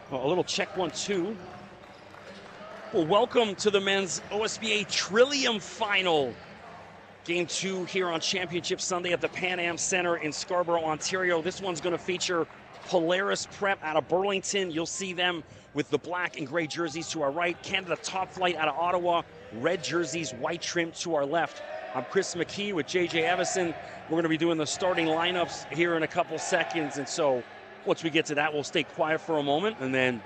Well, a little check 1-2. Well, welcome to the men's OSBA Trillium Final. Game 2 here on Championship Sunday at the Pan Am Center in Scarborough, Ontario. This one's going to feature Polaris Prep out of Burlington. You'll see them with the black and gray jerseys to our right. Canada Top Flight out of Ottawa. Red jerseys, white trim to our left. I'm Chris McKee with JJ Evison. We're going to be doing the starting lineups here in a couple seconds. And so once we get to that, we'll stay quiet for a moment, and then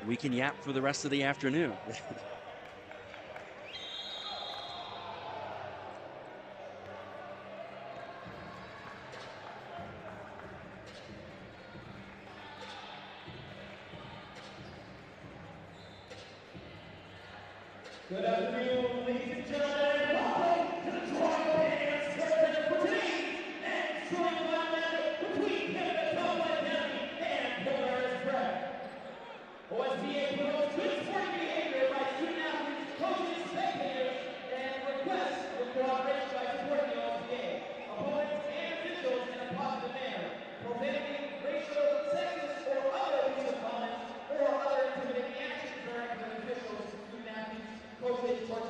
we can yap for the rest of the afternoon. Good afternoon, ladies and gentlemen. Welcome to the Toronto Pan Am Between and Trillium Battle between Canada Top Flight Academy and Polaris Prep. OSBA promotes good sporting behavior by student athletes, coaches, spectators, and requests for cooperation by supporting the OSBA, opponents, and officials in a positive manner, prohibiting racial, sexist, or other abusive comments or other intimidating actions directed at officials, student athletes, coaches, or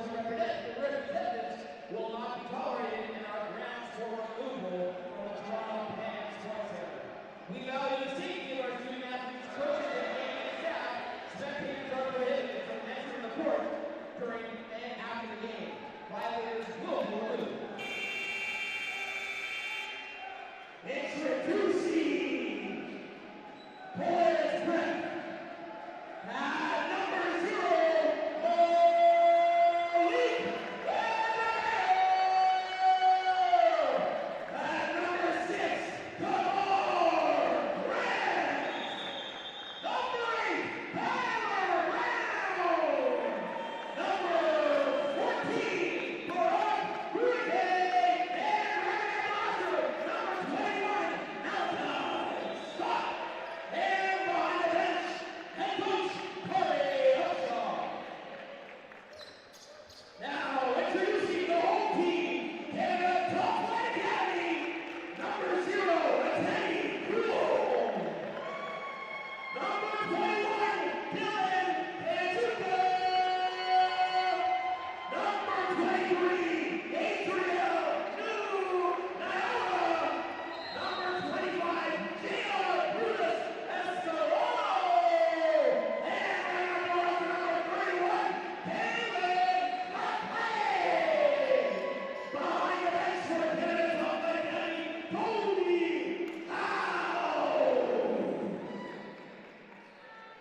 representatives will not be tolerated in our grounds for removal from the Toronto Pan Am Sports Center. We value the safety of our student athletes, coaches, and gaming staff. Spectators are prohibited from entering the court during and after the game. Violators will be removed. Introducing Polaris Prep. At number 0,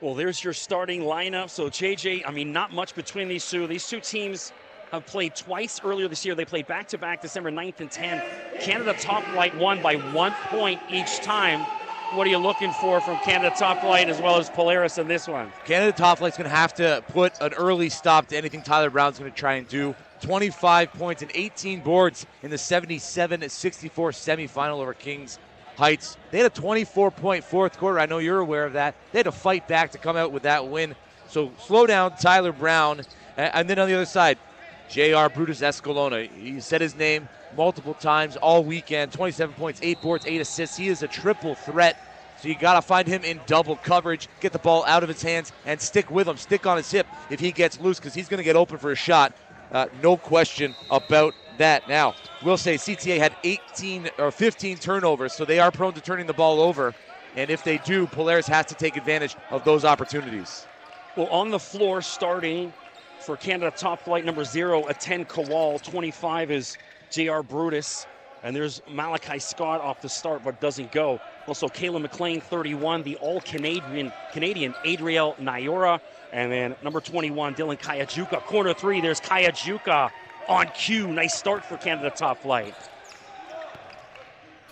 Well, there's your starting lineup. So, JJ, I mean, not much between these two. These two teams have played twice earlier this year. They played back-to-back December 9th and 10th. Canada Top Flight won by 1 point each time. What are you looking for from Canada Top Flight as well as Polaris in this one? Canada Top Flight's going to have to put an early stop to anything Tyler Brown's going to try and do. 25 points and 18 boards in the 77-64 semifinal over Kings Heights. They had a 24-point fourth quarter. I know you're aware of that. They had to fight back to come out with that win. So slow down Tyler Brown. And then on the other side, J.R. Brutus Escalona. He said his name multiple times all weekend. 27 points, 8 boards, 8 assists. He is a triple threat. So you got to find him in double coverage, get the ball out of his hands, and stick with him. Stick on his hip if he gets loose, because he's going to get open for a shot. No question about that. Now, we'll say CTA had 15 turnovers, so they are prone to turning the ball over. And if they do, Polaris has to take advantage of those opportunities. Well, on the floor starting for Canada Top Flight, number 0, Aten Kowal. 25 is J.R. Brutus. And there's Malachi Scott off the start, but doesn't go. Also, Kayla McLean, 31, the all-Canadian Adriel Nyora. And then number 21, Dylan Kayajuka. Corner 3, there's Kayajuka on cue. Nice start for Canada Top Flight.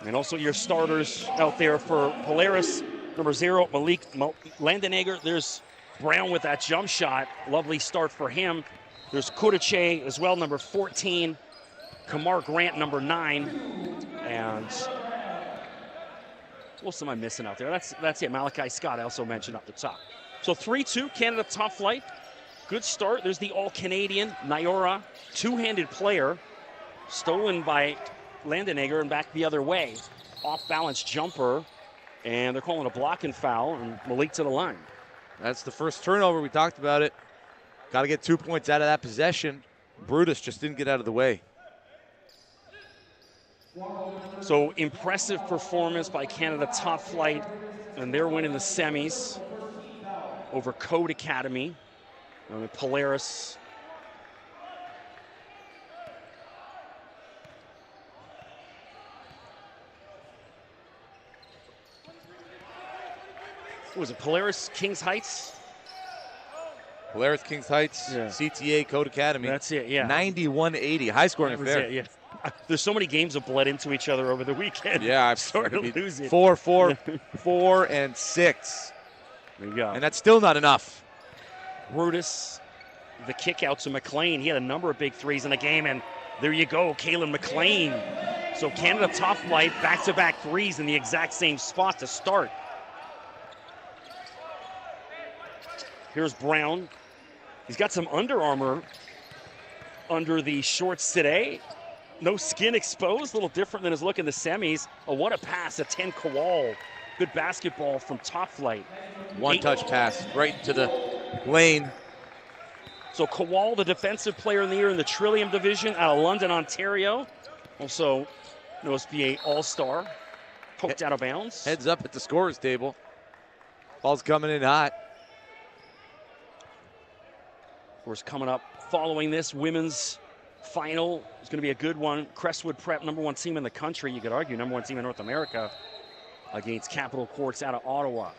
And also your starters out there for Polaris. Number 0, Malik Landenegger. There's Brown with that jump shot. Lovely start for him. There's Kudache as well, number 14. Kamar Grant, number 9. And what else am I missing out there? That's it. Malachi Scott, I also mentioned up the top. So 3-2, Canada Top Flight. Good start. There's the all-Canadian Nyora, two-handed player, stolen by Landenegger and back the other way. Off-balance jumper. And they're calling a blocking foul, and Malik to the line. That's the first turnover. We talked about it. Got to get 2 points out of that possession. Brutus just didn't get out of the way. So impressive performance by Canada Top Flight, and they're winning the semis over Code Academy. Polaris. What was it, Polaris Kings Heights? Polaris Kings Heights, Yeah. CTA Code Academy. That's it, yeah. 91-80, high scoring That was affair. it, yeah. There's so many games that bled into each other over the weekend. Yeah, I've started to lose it. 4, 4, 4, and 6. There you go. And that's still not enough. Brutus, the kick out to McLean. He had a number of big threes in the game, and there you go, Kalen McLean. So Canada Top Flight, back-to-back threes in the exact same spot to start. Here's Brown. He's got some Under Armour under the shorts today. No skin exposed, a little different than his look in the semis. Oh, what a pass, a 10 Kowal. Good basketball from Top Flight. One-touch pass right into the lane. So Kowal, the defensive player of the year in the Trillium division out of London, Ontario. Also an OSBA All-Star. Poked out of bounds. Heads up at the scorer's table. Ball's coming in hot. Of course, coming up following this women's final is going to be a good one. Crestwood Prep, #1 team in the country. You could argue #1 team in North America against Capital Courts out of Ottawa.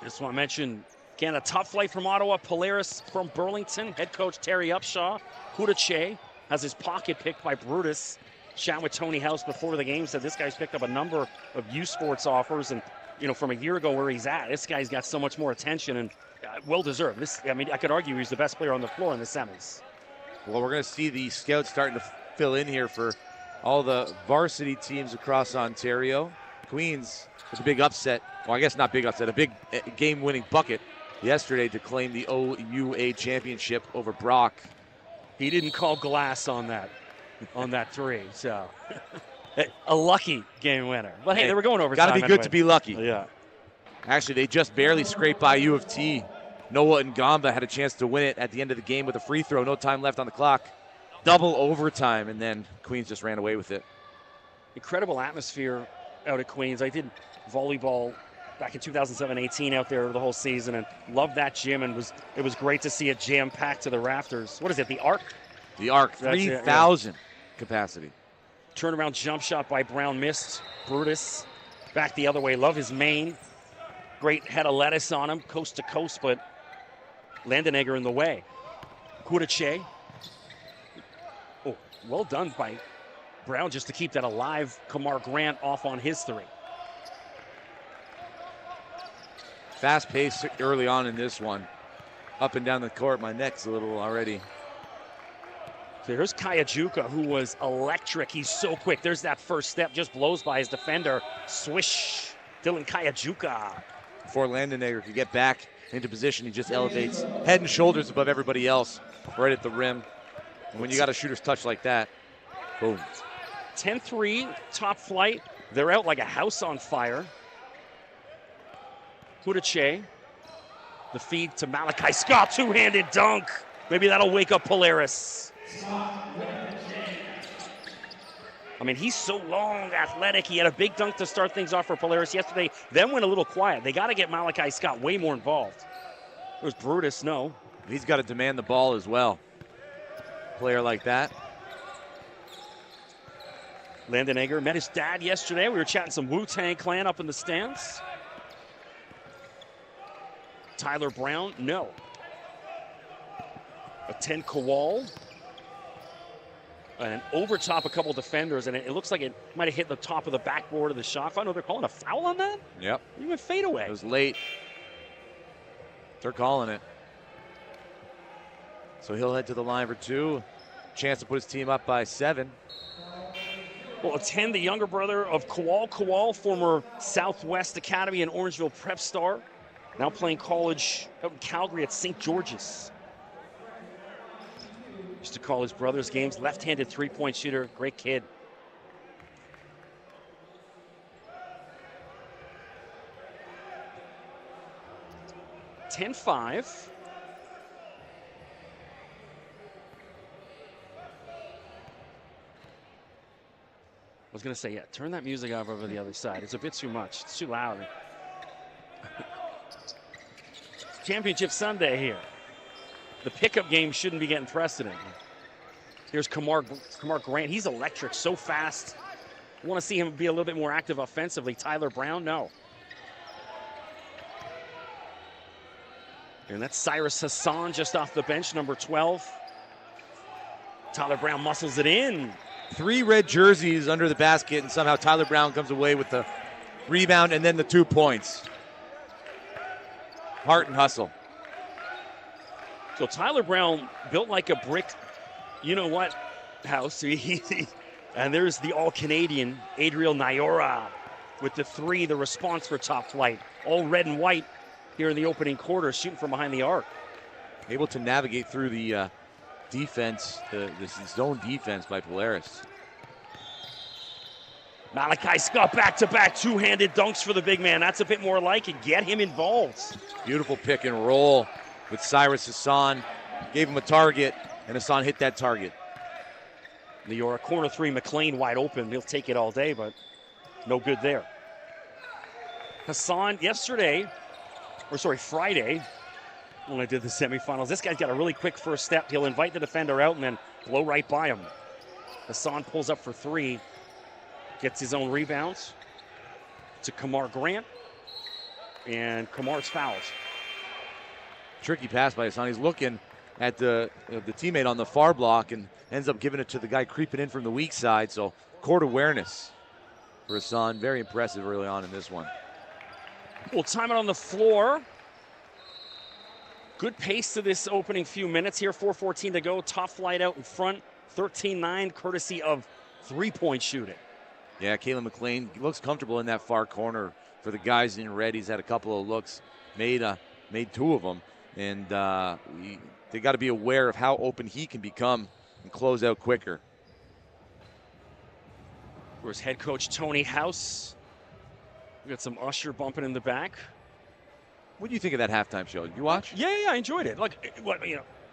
I just want to mention Canada Top Flight from Ottawa, Polaris from Burlington. Head coach Terry Upshaw. Hudache has his pocket picked by Brutus. Chat with Tony House before the game, said this guy's picked up a number of U Sports offers, and from a year ago where he's at, this guy's got so much more attention and well deserved. I could argue he's the best player on the floor in the semis. Well, we're going to see the scouts starting to fill in here for all the varsity teams across Ontario. Queens with a big upset. Well, I guess not big upset, a big game-winning bucket yesterday to claim the OUA championship over Brock. He didn't call glass on that three, so a lucky game winner. But hey, they were going overtime. Got to be good to be lucky. Yeah. Actually, they just barely scraped by U of T. Noah Ngamba had a chance to win it at the end of the game with a free throw. No time left on the clock. Double overtime, and then Queens just ran away with it. Incredible atmosphere out at Queens. I did volleyball back in 2007-18 out there the whole season and loved that gym, and it was great to see it jam-packed to the rafters. What is it, the Arc? The Arc, 3,000 capacity. Turnaround jump shot by Brown, missed. Brutus back the other way. Love his main. Great head of lettuce on him, coast to coast, but Landenegger in the way. Hudache. Oh, well done by Brown just to keep that alive. Kamar Grant off on his three. Fast pace early on in this one. Up and down the court. My neck's a little already. So here's Kayajuka, who was electric. He's so quick. There's that first step. Just blows by his defender. Swish. Dylan Kayajuka. Before Landenegger could get back into position, he just elevates head and shoulders above everybody else right at the rim. And when you got a shooter's touch like that, boom. 10-3, Top Flight. They're out like a house on fire. Hudache. The feed to Malachi Scott. Two-handed dunk. Maybe that'll wake up Polaris. I mean, he's so long, athletic. He had a big dunk to start things off for Polaris yesterday, then went a little quiet. They got to get Malachi Scott way more involved. It was Brutus, no. He's got to demand the ball as well. Player like that. Landenegger met his dad yesterday. We were chatting some Wu-Tang Clan up in the stands. Tyler Brown, no. A 10 Kowal. And over top a couple defenders, and it looks like it might have hit the top of the backboard of the shot. I know they're calling a foul on that? Yep. Even fade away. It was late. They're calling it. So he'll head to the line for two. Chance to put his team up by 7. Well, 10, the younger brother of Kowal. Kowal, former Southwest Academy and Orangeville Prep star. Now playing college out in Calgary at St. George's. Used to call his brother's games. Left-handed three-point shooter. Great kid. 10-5. I was going to say, yeah, turn that music off over the other side. It's a bit too much. It's too loud. Championship Sunday here. The pickup game shouldn't be getting precedent. Here's Kamar Grant. He's electric, so fast. I want to see him be a little bit more active offensively. Tyler Brown, no. And that's Cyrus Hassan just off the bench, number 12. Tyler Brown muscles it in. 3 red jerseys under the basket, and somehow Tyler Brown comes away with the rebound and then the 2 points. Heart and hustle. So Tyler Brown built like a brick, you know what, house. And there's the all-Canadian Adriel Nyora with the 3, the response for top flight. All red and white here in the opening quarter, shooting from behind the arc. Able to navigate through the defense, this zone defense by Polaris. Malachi Scott back-to-back two-handed dunks for the big man. That's a bit more like it. Get him involved. Beautiful pick and roll with Cyrus Hassan. Gave him a target, and Hassan hit that target. Nyora, corner 3, McLean wide open. He'll take it all day, but no good there. Hassan Friday, when I did the semifinals, this guy's got a really quick first step. He'll invite the defender out and then blow right by him. Hassan pulls up for 3, gets his own rebounds to Kamar Grant, and Kamar's fouled. Tricky pass by Hassan. He's looking at the teammate on the far block and ends up giving it to the guy creeping in from the weak side. So court awareness for Hassan. Very impressive early on in this one. We'll time it on the floor. Good pace to this opening few minutes here. 4:14 to go. Top flight out in front. 13-9, courtesy of three-point shooting. Yeah, Kalen McLean looks comfortable in that far corner for the guys in red. He's had a couple of looks, made 2 of them. And they got to be aware of how open he can become and close out quicker. Where's head coach Tony House? We got some Usher bumping in the back. What do you think of that halftime show? You watch? Yeah, I enjoyed it.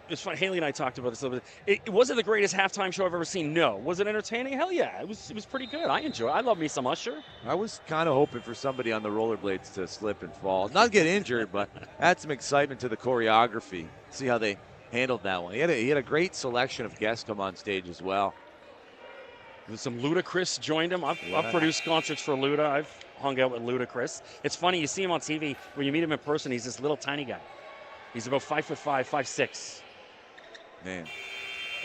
It's fun. Haley and I talked about this a little bit. It wasn't the greatest halftime show I've ever seen. No. Was it entertaining? Hell yeah. It was pretty good. I enjoy it. I love me some Usher. I was kind of hoping for somebody on the rollerblades to slip and fall. Not get injured, but add some excitement to the choreography. See how they handled that one. He had a great selection of guests come on stage as well. Some Ludacris joined him. I've produced concerts for Luda. I've hung out with Ludacris. It's funny, you see him on TV. When you meet him in person, he's this little tiny guy. He's about 5'5", 5'6". Man,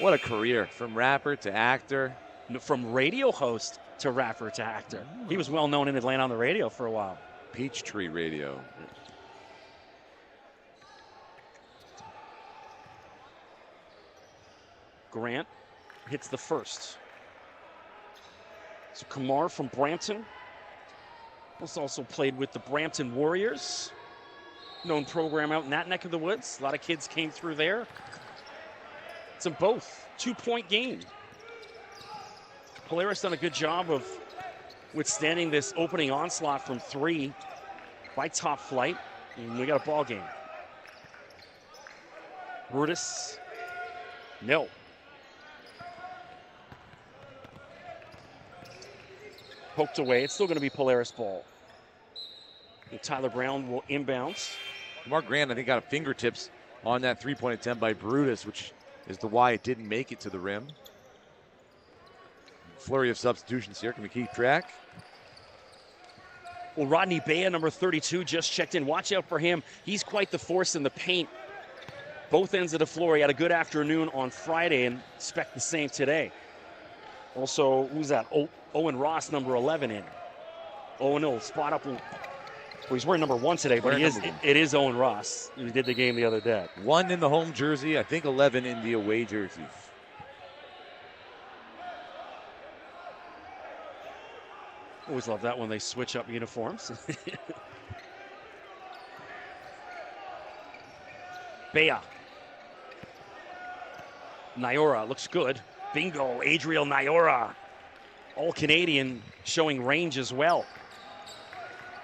what a career. From rapper to actor. From radio host to rapper to actor. He was well known in Atlanta on the radio for a while. Peachtree Radio. Grant hits the first. So Kamar from Brampton. Was also played with the Brampton Warriors. Known program out in that neck of the woods. A lot of kids came through there. It's in both. 2-point game. Polaris done a good job of withstanding this opening onslaught from 3 by top flight. And we got a ball game. Brutus. No. Poked away. It's still going to be Polaris ball. And Tyler Brown will inbounds. Mark Grant, I think, got a fingertips on that three-point attempt by Brutus, which is the why it didn't make it to the rim. Flurry of substitutions here. Can we keep track? Well, Rodney Bea, number 32, just checked in. Watch out for him. He's quite the force in the paint. Both ends of the floor. He had a good afternoon on Friday and expect the same today. Also, who's that? Owen Ross, number 11 in. Owen will spot up. Well, he's wearing number 1 today, but it is Owen Ross. He did the game the other day. 1 in the home jersey, I think 11 in the away jersey. Always love that when they switch up uniforms. Bea. Nyora looks good. Bingo, Adriel Nyora. All Canadian, showing range as well.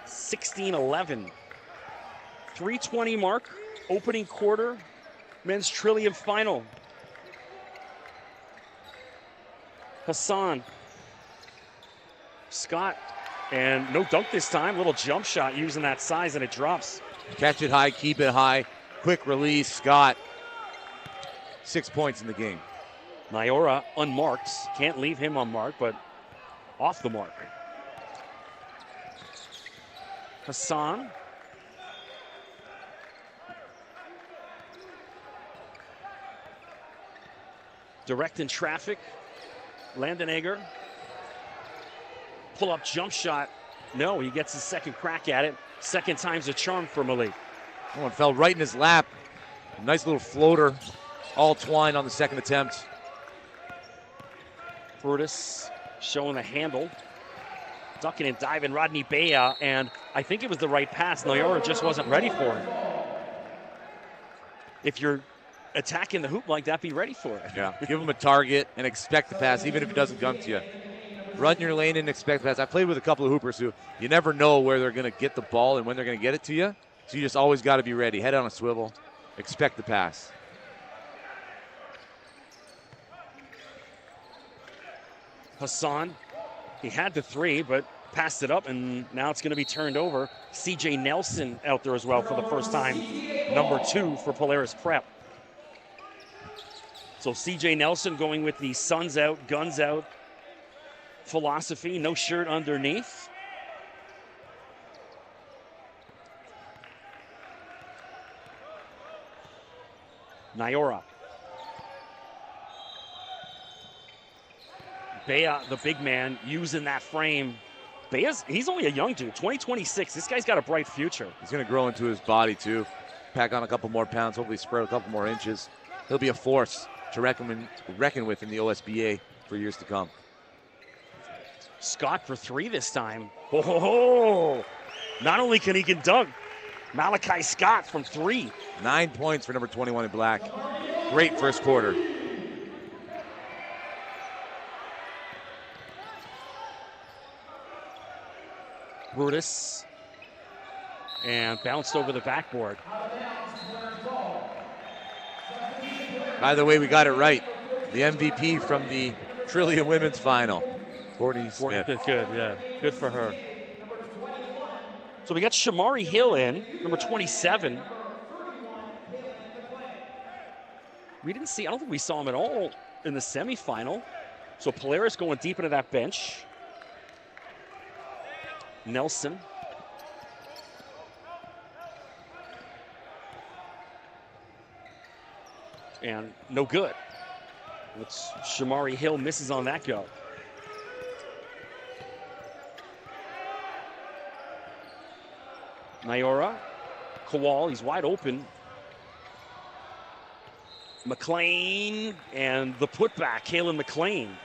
16-11 3:20 mark, opening quarter, men's Trillium final. Hassan. Scott. And no dunk this time. Little jump shot using that size, and it drops. Catch it high, keep it high. Quick release, Scott. 6 points in the game. Nyora unmarked. Can't leave him unmarked, but off the mark. Hassan. Direct in traffic. Landenegger. Pull-up jump shot. No, he gets his second crack at it. Second time's a charm for Malik. Oh, it fell right in his lap. Nice little floater. All twine on the second attempt. Brutus showing the handle. Ducking and diving Rodney Bea, and I think it was the right pass. Nyora just wasn't ready for it. If you're attacking the hoop like that, be ready for it. Yeah, give him a target and expect the pass, even if it doesn't come to you. Run your lane and expect the pass. I played with a couple of hoopers who you never know where they're going to get the ball and when they're going to get it to you. So you just always got to be ready. Head on a swivel. Expect the pass. Hassan, he had the three, but passed it up, and now it's going to be turned over. CJ Nelson out there as well for the first time. Number 2 for Polaris Prep. So CJ Nelson going with the suns out, guns out philosophy. No shirt underneath. Nyora. Bea, the big man, using that frame. He's only a young dude, 2026. This guy's got a bright future. He's going to grow into his body, too. Pack on a couple more pounds, hopefully spread a couple more inches. He'll be a force to reckon with in the OSBA for years to come. Scott for 3 this time. Oh, not only can he dunk, Malachi Scott from 3. 9 points for number 21 in black. Great first quarter. Brutus. And bounced over the backboard. By the way, we got it right. The MVP from the Trillium Women's Final. Courtney Smith. Good, yeah. Good for her. So we got Shamari Hill in, number 27. I don't think we saw him at all in the semifinal. So Polaris going deep into that bench. Nelson. And no good. It's Shamari Hill misses on that go. Nyora. Kowal, he's wide open. McLean and the putback, Kalen McLean.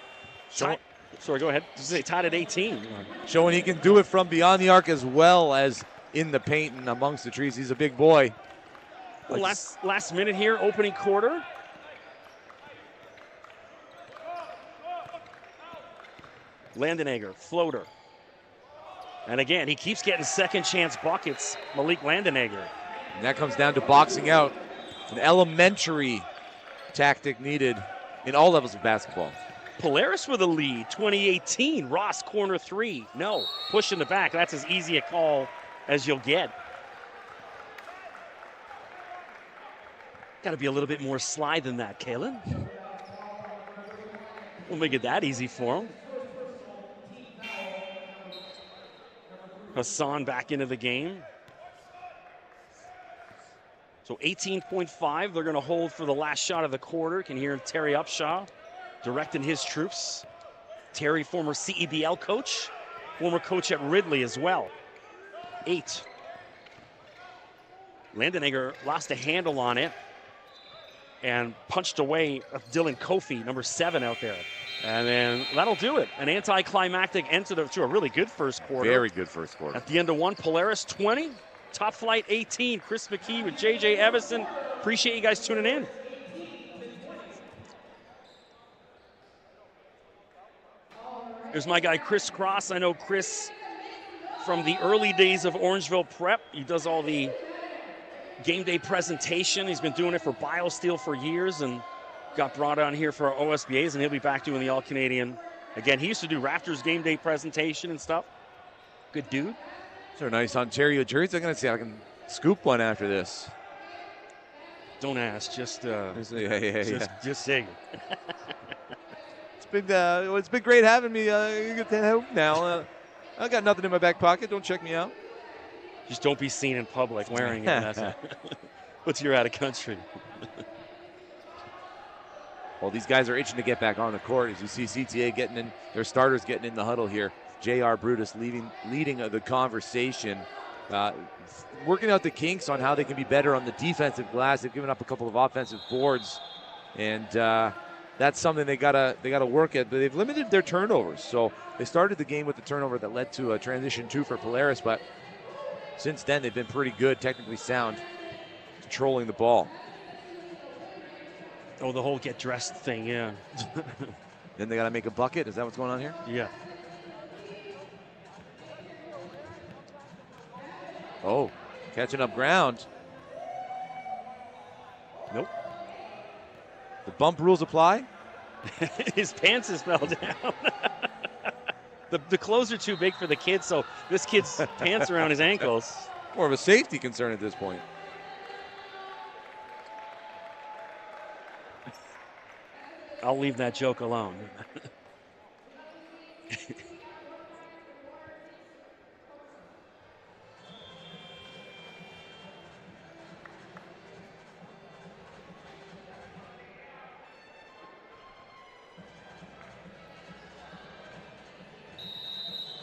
Sorry, go ahead. Tied at 18. Showing he can do it from beyond the arc as well as in the paint and amongst the trees. He's a big boy. Well, last minute here, opening quarter. Landenegger, floater. And again, he keeps getting second chance buckets, Malik Landenegger. And that comes down to boxing out. An elementary tactic needed in all levels of basketball. Polaris with a lead, 2018. Ross, corner 3. No, push in the back. That's as easy a call as you'll get. Got to be a little bit more slide than that, Kalen. We'll make it that easy for him. Hassan back into the game. So 18.5, they're going to hold for the last shot of the quarter. Can hear Terry Upshaw directing his troops. Terry, former CEBL coach, former coach at Ridley as well. 8. Landenegger lost a handle on it and punched away Dylan Kofi, number 7 out there. And then that'll do it. An anticlimactic end to a really good first quarter. Very good first quarter. At the end of 1, Polaris 20, Top Flight 18. Chris McKee with JJ Evison. Appreciate you guys tuning in. There's my guy Chris Cross. I know Chris from the early days of Orangeville Prep. He does all the game day presentation. He's been doing it for BioSteel for years and got brought on here for our OSBAs, and he'll be back doing the All-Canadian. Again, he used to do Raptors game day presentation and stuff. Good dude. These are nice Ontario jerseys. I'm going to see if I can scoop one after this. Don't ask, just Just say. It's been great having me. Get to help now. I got nothing in my back pocket. Don't check me out. Just don't be seen in public wearing it. That's what's you're out of country. Well, these guys are itching to get back on the court. As you see CTA getting in, their starters getting in the huddle here. J.R. Brutus leading the conversation, working out the kinks on how they can be better on the defensive glass. They've given up a couple of offensive boards, and that's something they gotta work at. But they've limited their turnovers. So they started the game with the turnover that led to a transition 2 for Polaris, but since then they've been pretty good, technically sound, controlling the ball. Oh, the whole get dressed thing, yeah. Then they got to make a bucket. Is that what's going on here? Yeah. Oh, catching up ground. Nope. The bump rules apply? His pants is fell down. The clothes are too big for the kid, so this kid's pants around his ankles. More of a safety concern at this point. I'll leave that joke alone.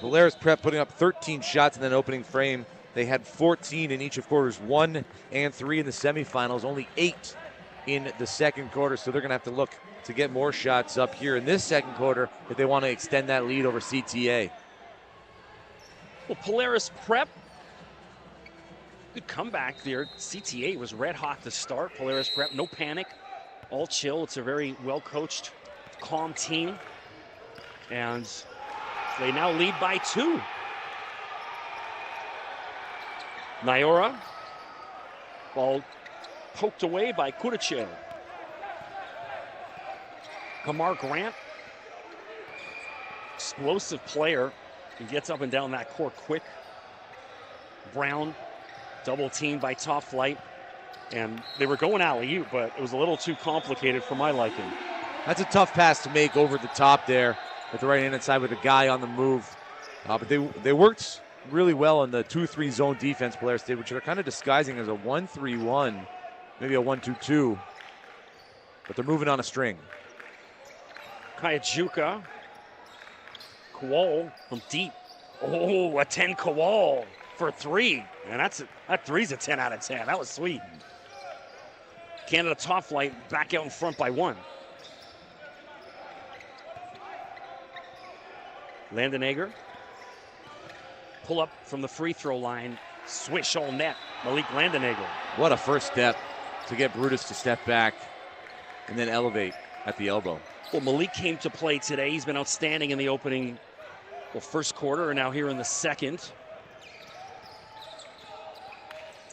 Polaris Prep putting up 13 shots in that opening frame. They had 14 in each of quarters 1 and 3 in the semifinals, only 8 in the second quarter, so they're going to have to look to get more shots up here in this second quarter if they want to extend that lead over CTA. Well, Polaris Prep, good comeback there. CTA was red hot to start. Polaris Prep, no panic, all chill. It's a very well-coached, calm team. And they now lead by 2. Nyora, ball poked away by Kudichev. Kamar Grant, explosive player. He gets up and down that court quick. Brown, double teamed by Top Flight. And they were going alley-oop, but it was a little too complicated for my liking. That's a tough pass to make over the top there at the right-hand side with a guy on the move. But they worked really well in the 2-3 zone defense, Polaris did, which they're kind of disguising as a 1-3-1, maybe a 1-2-2. But they're moving on a string. Kayajuka. Kowal from deep. Oh, a 10 Kowal for 3. And that three's a 10 out of 10. That was sweet. Canada Top Flight back out in front by 1. Landenegger. Pull up from the free throw line. Swish all net. Malik Landenegger. What a first step to get Brutus to step back and then elevate at the elbow. Well, Malik came to play today. He's been outstanding in the opening, first quarter, and now here in the second.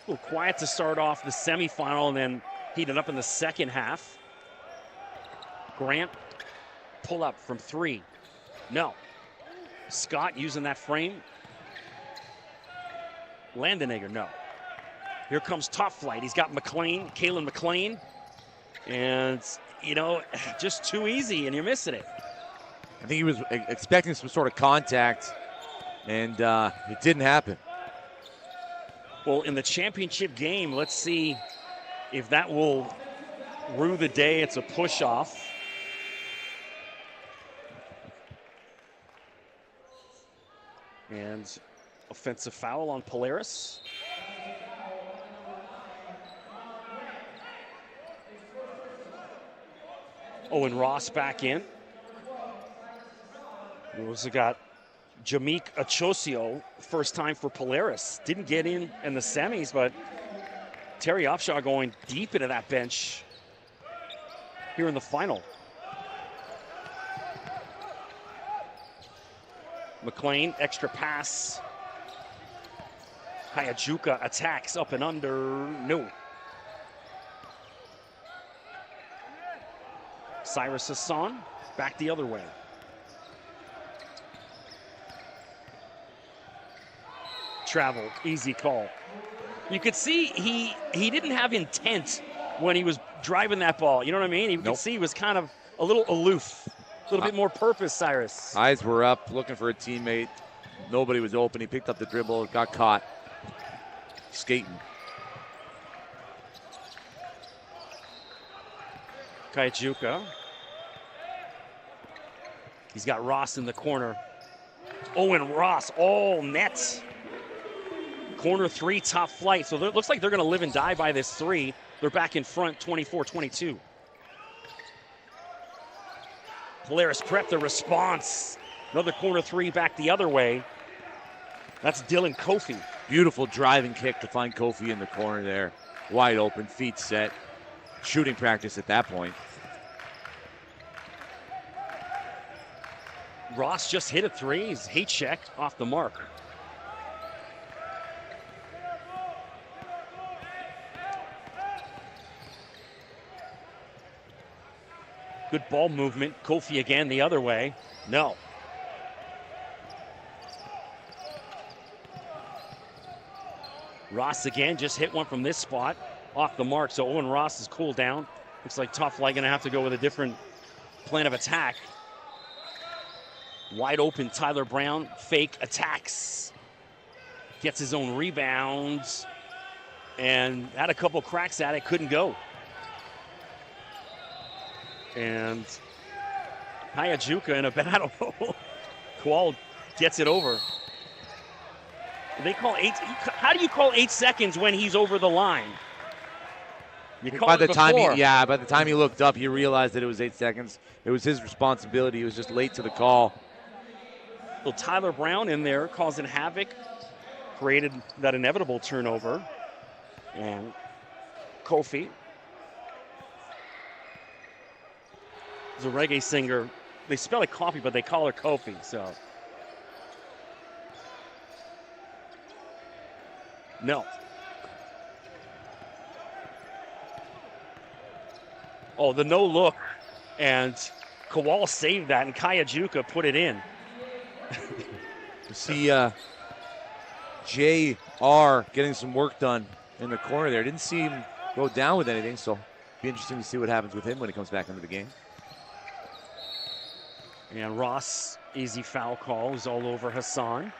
A little quiet to start off the semifinal and then heated up in the second half. Grant, pull up from 3. No. Scott using that frame. Landenegger, no. Here comes Top Flight. He's got Kalen McLean. And, just too easy, and you're missing it. I think he was expecting some sort of contact, and it didn't happen. Well, in the championship game, let's see if that will rue the day. It's a push-off. And offensive foul on Polaris. Owen Ross back in. We also got Jameek Achosio, first time for Polaris. Didn't get in the semis, but Terry Upshaw going deep into that bench here in the final. McLean, extra pass. Kayajuka attacks up and under. No. Cyrus Hassan back the other way. Travel, easy call. You could see he didn't have intent when he was driving that ball. You know what I mean? You could see he was kind of a little aloof, a little bit more purpose, Cyrus. Eyes were up, looking for a teammate. Nobody was open. He picked up the dribble, got caught. Skating. Kayajuka. He's got Ross in the corner. Owen Ross, all net. Corner three, top flight. So it looks like they're going to live and die by this three. They're back in front, 24-22. Polaris prep the response. Another corner three back the other way. That's Dylan Kofi. Beautiful driving kick to find Kofi in the corner there. Wide open, feet set. Shooting practice at that point. Ross just hit a three. He's heat checked off the mark. Good ball movement. Kofi again the other way. No. Ross again just hit one from this spot off the mark. So Owen Ross is cooled down. Looks like Top Flight going to have to go with a different plan of attack. Wide open Tyler Brown. Fake attacks. Gets his own rebounds. And had a couple cracks at it. Couldn't go. And Kayajuka in a battle. Kual gets it over. They call 8. How do you call 8 seconds when he's over the line? By the time he looked up, he realized that it was 8 seconds. It was his responsibility. He was just late to the call. So Tyler Brown in there causing havoc, created that inevitable turnover. And Kofi. A reggae singer. They spell it coffee, but they call her Kofi. So no. Oh, the no look, and Kowal saved that, and Kayajuka put it in. You see JR getting some work done in the corner there. Didn't see him go down with anything, so be interesting to see what happens with him when he comes back into the game. And Ross, easy foul call, is all over Hassan.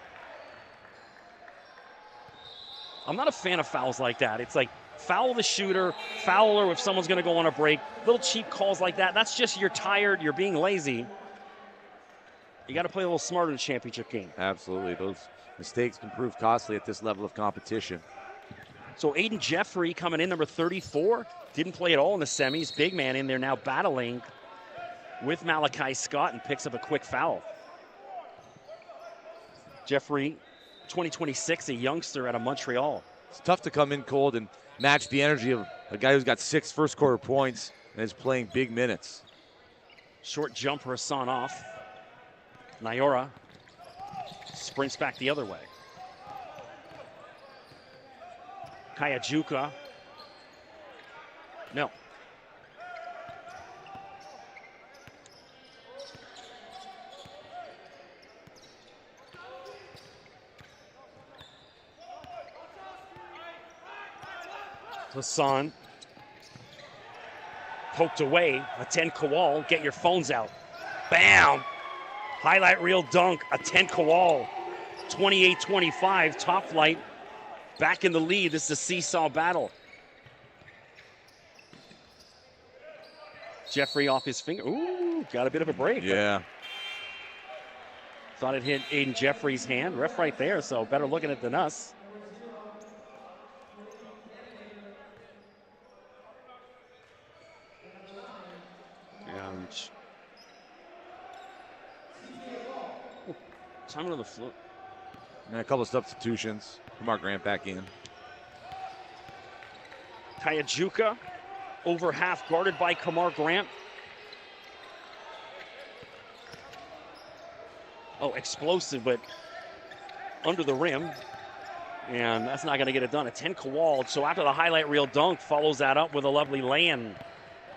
I'm not a fan of fouls like that. It's like foul the shooter, fouler if someone's going to go on a break. Little cheap calls like that. That's just you're tired, you're being lazy. You got to play a little smarter in the championship game. Absolutely. Those mistakes can prove costly at this level of competition. So Aiden Jeffrey coming in, number 34. Didn't play at all in the semis. Big man in there now battling with Malachi Scott and picks up a quick foul. Jeffrey, 2026, a youngster out of Montreal. It's tough to come in cold and match the energy of a guy who's got 6 first quarter points and is playing big minutes. Short jumper, Hassan off. Nyora sprints back the other way. Kayajuka. No. Hassan poked away. A 10 Kowal. Get your phones out. Bam! Highlight reel dunk. A 10 Kowal. 28-25. Top Flight back in the lead. This is a seesaw battle. Jeffrey off his finger. Ooh, got a bit of a break. Yeah. Thought it hit Aiden Jeffrey's hand. Ref right there, so better looking at it than us. Time on the floor. And a couple of substitutions. Kamar Grant back in. Kayajuka over half guarded by Kamar Grant. Oh, explosive, but under the rim. And that's not going to get it done. A 10 Kowal. So after the highlight reel dunk, follows that up with a lovely lay-in.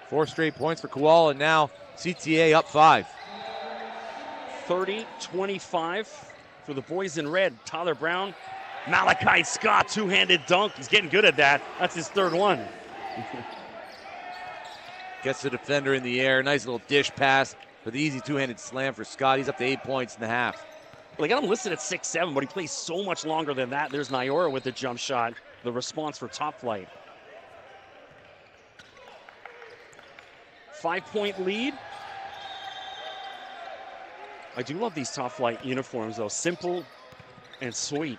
4 straight points for Kowal, and now CTA up 5. 30-25 for the boys in red. Tyler Brown, Malachi Scott, two-handed dunk. He's getting good at that. That's his third one. Gets the defender in the air. Nice little dish pass for the easy two-handed slam for Scott. He's up to 8 points in the half. Well, they got him listed at 6'7", but he plays so much longer than that. There's Nyora with the jump shot. The response for Top Flight. 5-point lead. I do love these Top Flight uniforms, though. Simple and sweet.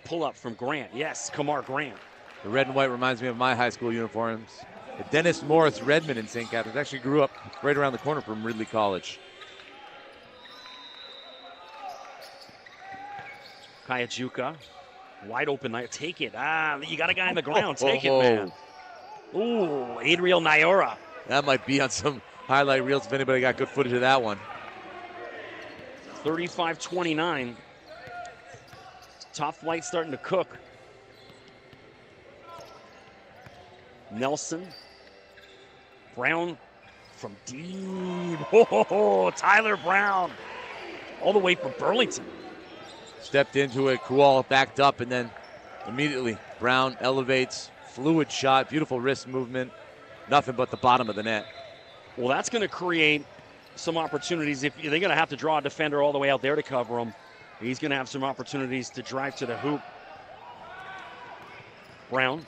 Pull up from Grant. Yes, Kamar Grant. The red and white reminds me of my high school uniforms. The Dennis Morris Redmond in St. Catharines actually grew up right around the corner from Ridley College. Kayajuka, wide open. Take it. You got a guy on the ground. Take it, man. Ooh, Adriel Nyora. That might be on some highlight reels if anybody got good footage of that one. 35-29. Top Flight starting to cook. Nelson. Brown from deep. Tyler Brown. All the way from Burlington. Stepped into it, Kowal backed up, and then immediately Brown elevates. Fluid shot, beautiful wrist movement. Nothing but the bottom of the net. Well, that's going to create some opportunities. If they're going to have to draw a defender all the way out there to cover him, he's going to have some opportunities to drive to the hoop. Brown.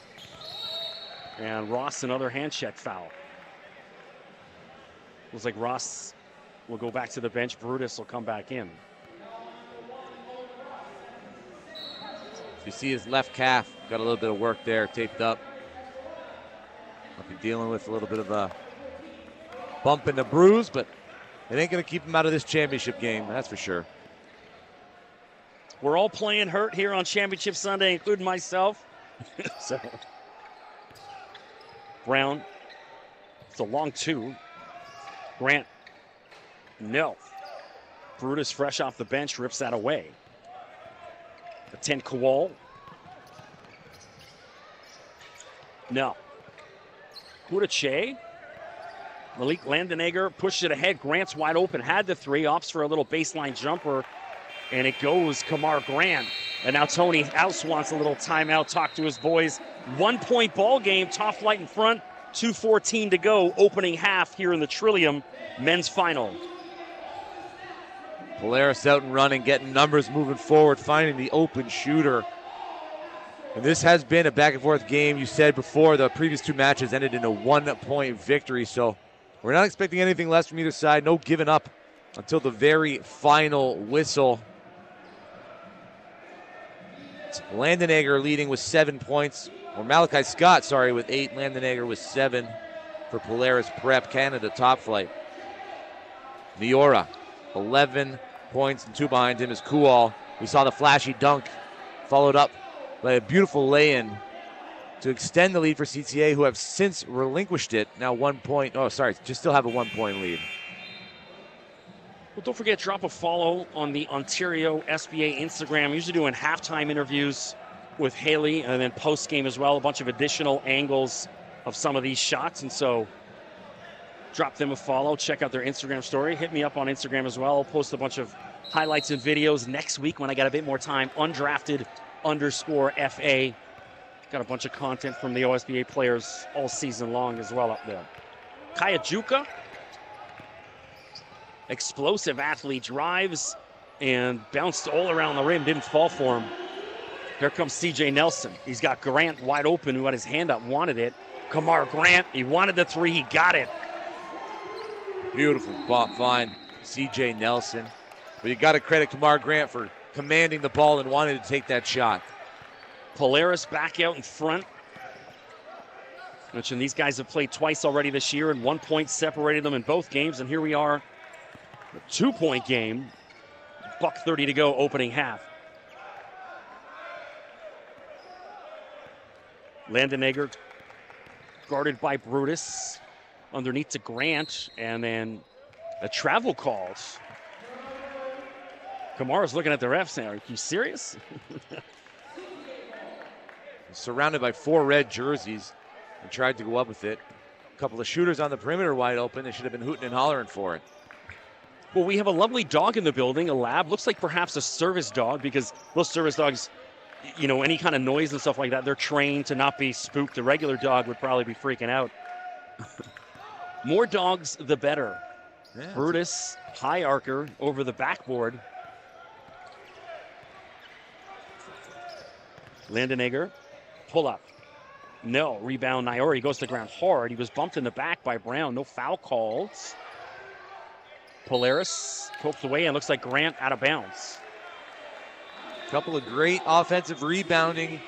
And Ross, another hand check foul. Looks like Ross will go back to the bench. Brutus will come back in. You see his left calf, got a little bit of work there, taped up. Might be dealing with a little bit of a bump and a bruise, but it ain't going to keep him out of this championship game, that's for sure. We're all playing hurt here on Championship Sunday, including myself. So, Brown, it's a long two. Grant, no. Brutus fresh off the bench, rips that away. A 10 Kowal. No. Hudache. Malik Landenegger pushed it ahead. Grant's wide open, had the three, opts for a little baseline jumper, and it goes Kamar Grant. And now Tony House wants a little timeout, talk to his boys. 1-point ball game, Top Flight in front, 2:14 to go, opening half here in the Trillium men's final. Polaris out and running, getting numbers moving forward, finding the open shooter. And this has been a back and forth game. You said before the previous two matches ended in a 1-point victory, so we're not expecting anything less from either side. No giving up until the very final whistle. Landenegger leading with 7 points, or Malachi Scott, sorry, with 8. Landenegger with 7 for Polaris Prep Canada Top Flight. Nyora, 11 points, and 2 behind him is Kowal. We saw the flashy dunk, followed up by a beautiful lay-in to extend the lead for CTA, who have since relinquished it. Now 1 point, just still have a 1-point lead. Well, don't forget, drop a follow on the Ontario SBA Instagram. Usually doing halftime interviews with Haley, and then post-game as well, a bunch of additional angles of some of these shots. And so drop them a follow, check out their Instagram story. Hit me up on Instagram as well. I'll post a bunch of highlights and videos next week when I got a bit more time. Undrafted_FA. Got a bunch of content from the OSBA players all season long as well up there. Kayajuka. Explosive athlete, drives and bounced all around the rim, didn't fall for him. Here comes CJ Nelson. He's got Grant wide open, who had his hand up, wanted it. Kamar Grant, he wanted the three, he got it. Beautiful find, CJ Nelson. But you got to credit Kamar Grant for commanding the ball and wanting to take that shot. Polaris back out in front. Mentioned these guys have played twice already this year, and 1 point separated them in both games, and here we are. A 2-point game, $1:30 to go, opening half. Landenegger guarded by Brutus, underneath to Grant, and then a travel calls. Kamara's looking at the ref saying, are you serious? surrounded by 4 red jerseys and tried to go up with it. A couple of shooters on the perimeter wide open. They should have been hooting and hollering for it. Well, we have a lovely dog in the building, a lab. Looks like perhaps a service dog, because most service dogs, you know, any kind of noise and stuff like that, they're trained to not be spooked. A regular dog would probably be freaking out. More dogs, the better. Yeah. Brutus, high archer over the backboard. Landenegger, pull up. No, rebound Niori goes to ground hard. He was bumped in the back by Brown. No foul calls. Polaris poked away and looks like Grant out of bounds. Couple of great offensive rebounding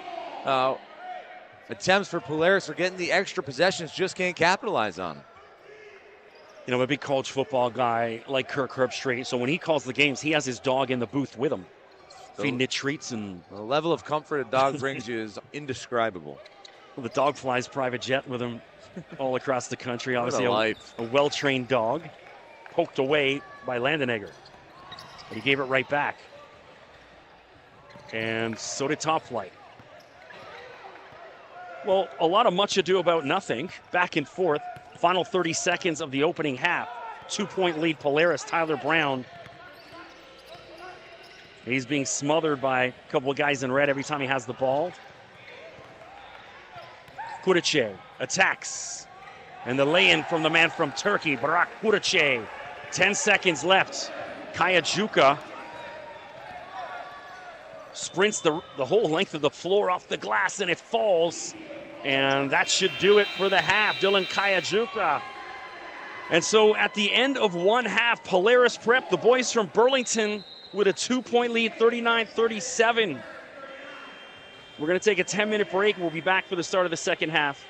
attempts for Polaris. Are getting the extra possessions, just can't capitalize on. You know, a big college football guy like Kirk Herbstreit, so when he calls the games, he has his dog in the booth with him, feeding it treats. And the level of comfort a dog brings you is indescribable. the dog flies private jet with him all across the country. Obviously, a well-trained dog. Poked away by Landenegger. He gave it right back. And so did Top Flight. Well, a lot of much ado about nothing. Back and forth. Final 30 seconds of the opening half. 2-point lead Polaris. Tyler Brown. He's being smothered by a couple of guys in red every time he has the ball. Kudice attacks. And the lay-in from the man from Turkey, Barak Kudice. 10 seconds left. Kayajuka sprints the whole length of the floor off the glass, and it falls. And that should do it for the half. Dylan Kayajuka. And so at the end of one half, Polaris Prep, the boys from Burlington, with a 2-point lead, 39-37. We're going to take a 10-minute break. We'll be back for the start of the second half.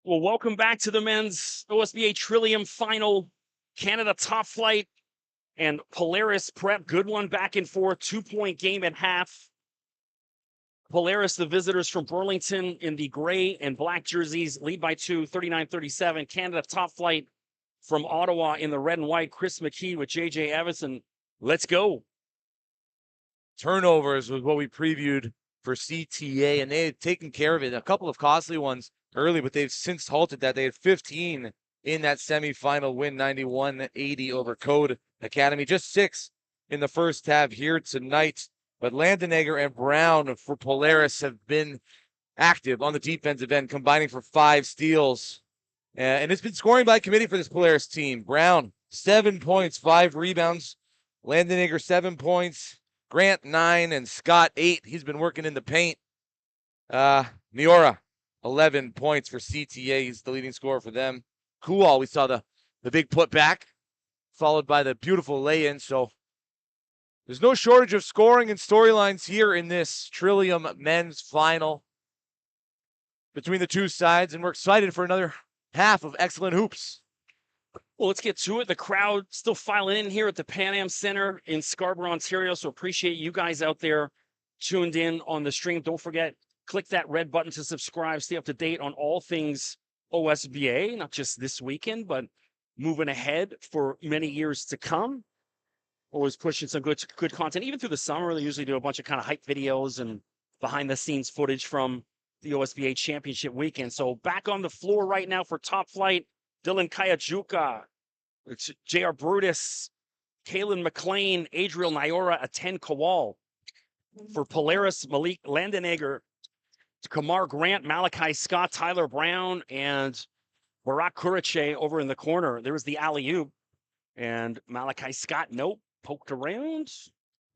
Well, welcome back to the men's OSBA Trillium final. Canada Top Flight and Polaris Prep. Good one back and forth. 2-point game at half. Polaris, the visitors from Burlington in the gray and black jerseys, lead by 2, 39-37. Canada Top Flight from Ottawa in the red and white. Chris McKee with J.J. Evans. Let's go. Turnovers was what we previewed for CTA, and they had taken care of it. A couple of costly ones early, but they've since halted that. They had 15 in that semifinal win, 91-80 over Code Academy. Just 6 in the first half here tonight. But Landenegger and Brown for Polaris have been active on the defensive end, combining for 5 steals. And it's been scoring by committee for this Polaris team. Brown, 7 points, 5 rebounds. Landenegger, 7 points. Grant, 9, and Scott, 8. He's been working in the paint. Niora, 11 points for CTA. He's the leading scorer for them. Cool. We saw the big putback, followed by the beautiful lay-in. So there's no shortage of scoring and storylines here in this Trillium men's final between the two sides, and we're excited for another half of excellent hoops. Well, let's get to it. The crowd still filing in here at the Pan Am Center in Scarborough, Ontario. So appreciate you guys out there tuned in on the stream. Don't forget, click that red button to subscribe. Stay up to date on all things OSBA, not just this weekend, but moving ahead for many years to come. Always pushing some good content, even through the summer. They usually do a bunch of kind of hype videos and behind the scenes footage from the OSBA Championship weekend. So back on the floor right now for Top Flight, Dylan Kayajuka, it's J.R. Brutus, Kalen McLean, Adriel Niora, Aten Kowal. For Polaris, Malik Landenegger, Kamar Grant, Malachi Scott, Tyler Brown, and Barak Kuriche over in the corner. There was the alley-oop. And Malachi Scott, nope, poked around.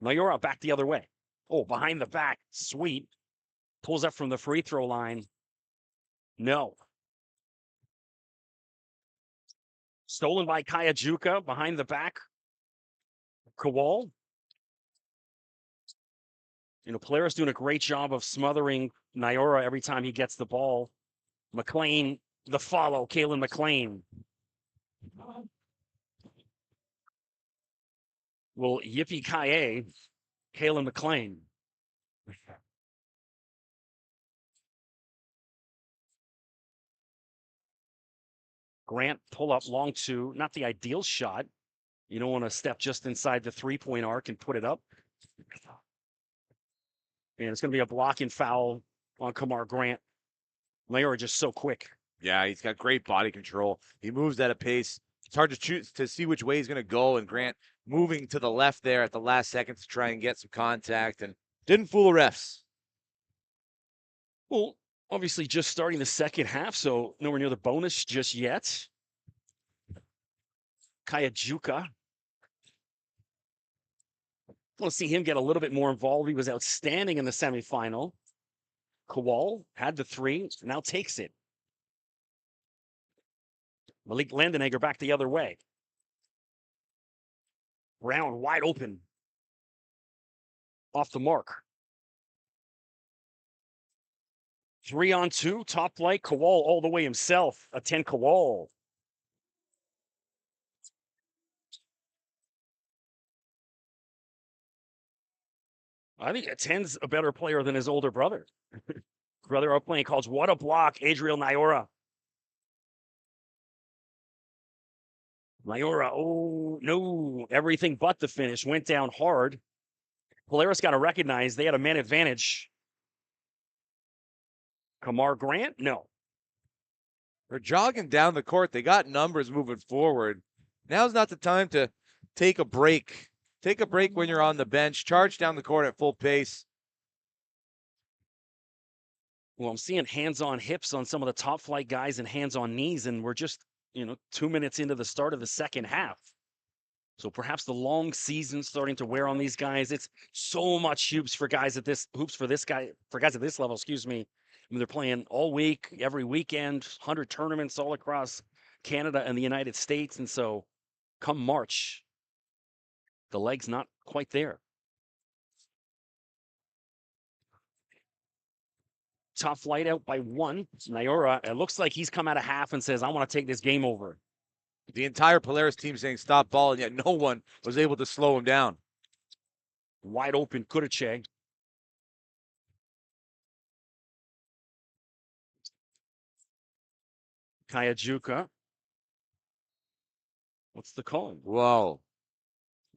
Niora back the other way. Oh, behind the back, sweet. Pulls up from the free throw line. No. Stolen by Kayajuka, behind the back. Kowal. Polaris doing a great job of smothering Niora every time he gets the ball. McLean, the follow, Kalen McLean. Well, yippee-ki-yay, Kalen McLean. Grant pull up long 2, not the ideal shot. You don't want to step just inside the 3-point arc and put it up. And it's going to be a blocking foul on Kamar Grant. Niora just so quick. Yeah, he's got great body control. He moves at a pace. It's hard to choose to see which way he's going to go. And Grant moving to the left there at the last second to try and get some contact, and didn't fool the refs. Well, obviously just starting the second half, so nowhere near the bonus just yet. Kayajuka. Want to see him get a little bit more involved. He was outstanding in the semifinal. Kowal had the 3, now takes it. Malik Landenegger back the other way. Brown wide open. Off the mark. 3-on-2, Top Flight. Kowal all the way himself. Aten Kowal. I think Aten's a better player than his older brother. Brother out playing calls. What a block, Adriel Niora. Niora, oh, no. Everything but the finish. Went down hard. Polaris got to recognize they had a man advantage. Kamar Grant? No. They're jogging down the court. They got numbers moving forward. Now's not the time to take a break. Take a break when you're on the bench. Charge down the court at full pace. Well, I'm seeing hands-on hips on some of the Top Flight guys and hands-on knees, and we're just, 2 minutes into the start of the second half. So perhaps the long season starting to wear on these guys. It's so much hoops for guys at this level, excuse me. I mean, they're playing all week, every weekend, 100 tournaments all across Canada and the United States. And so come March, the leg's not quite there. Top flight out by 1. Nyora, it looks like he's come out of half and says, I want to take this game over. The entire Polaris team saying stop ball, and yet no one was able to slow him down. Wide open, Kudice. Kayajuka. What's the call? Whoa.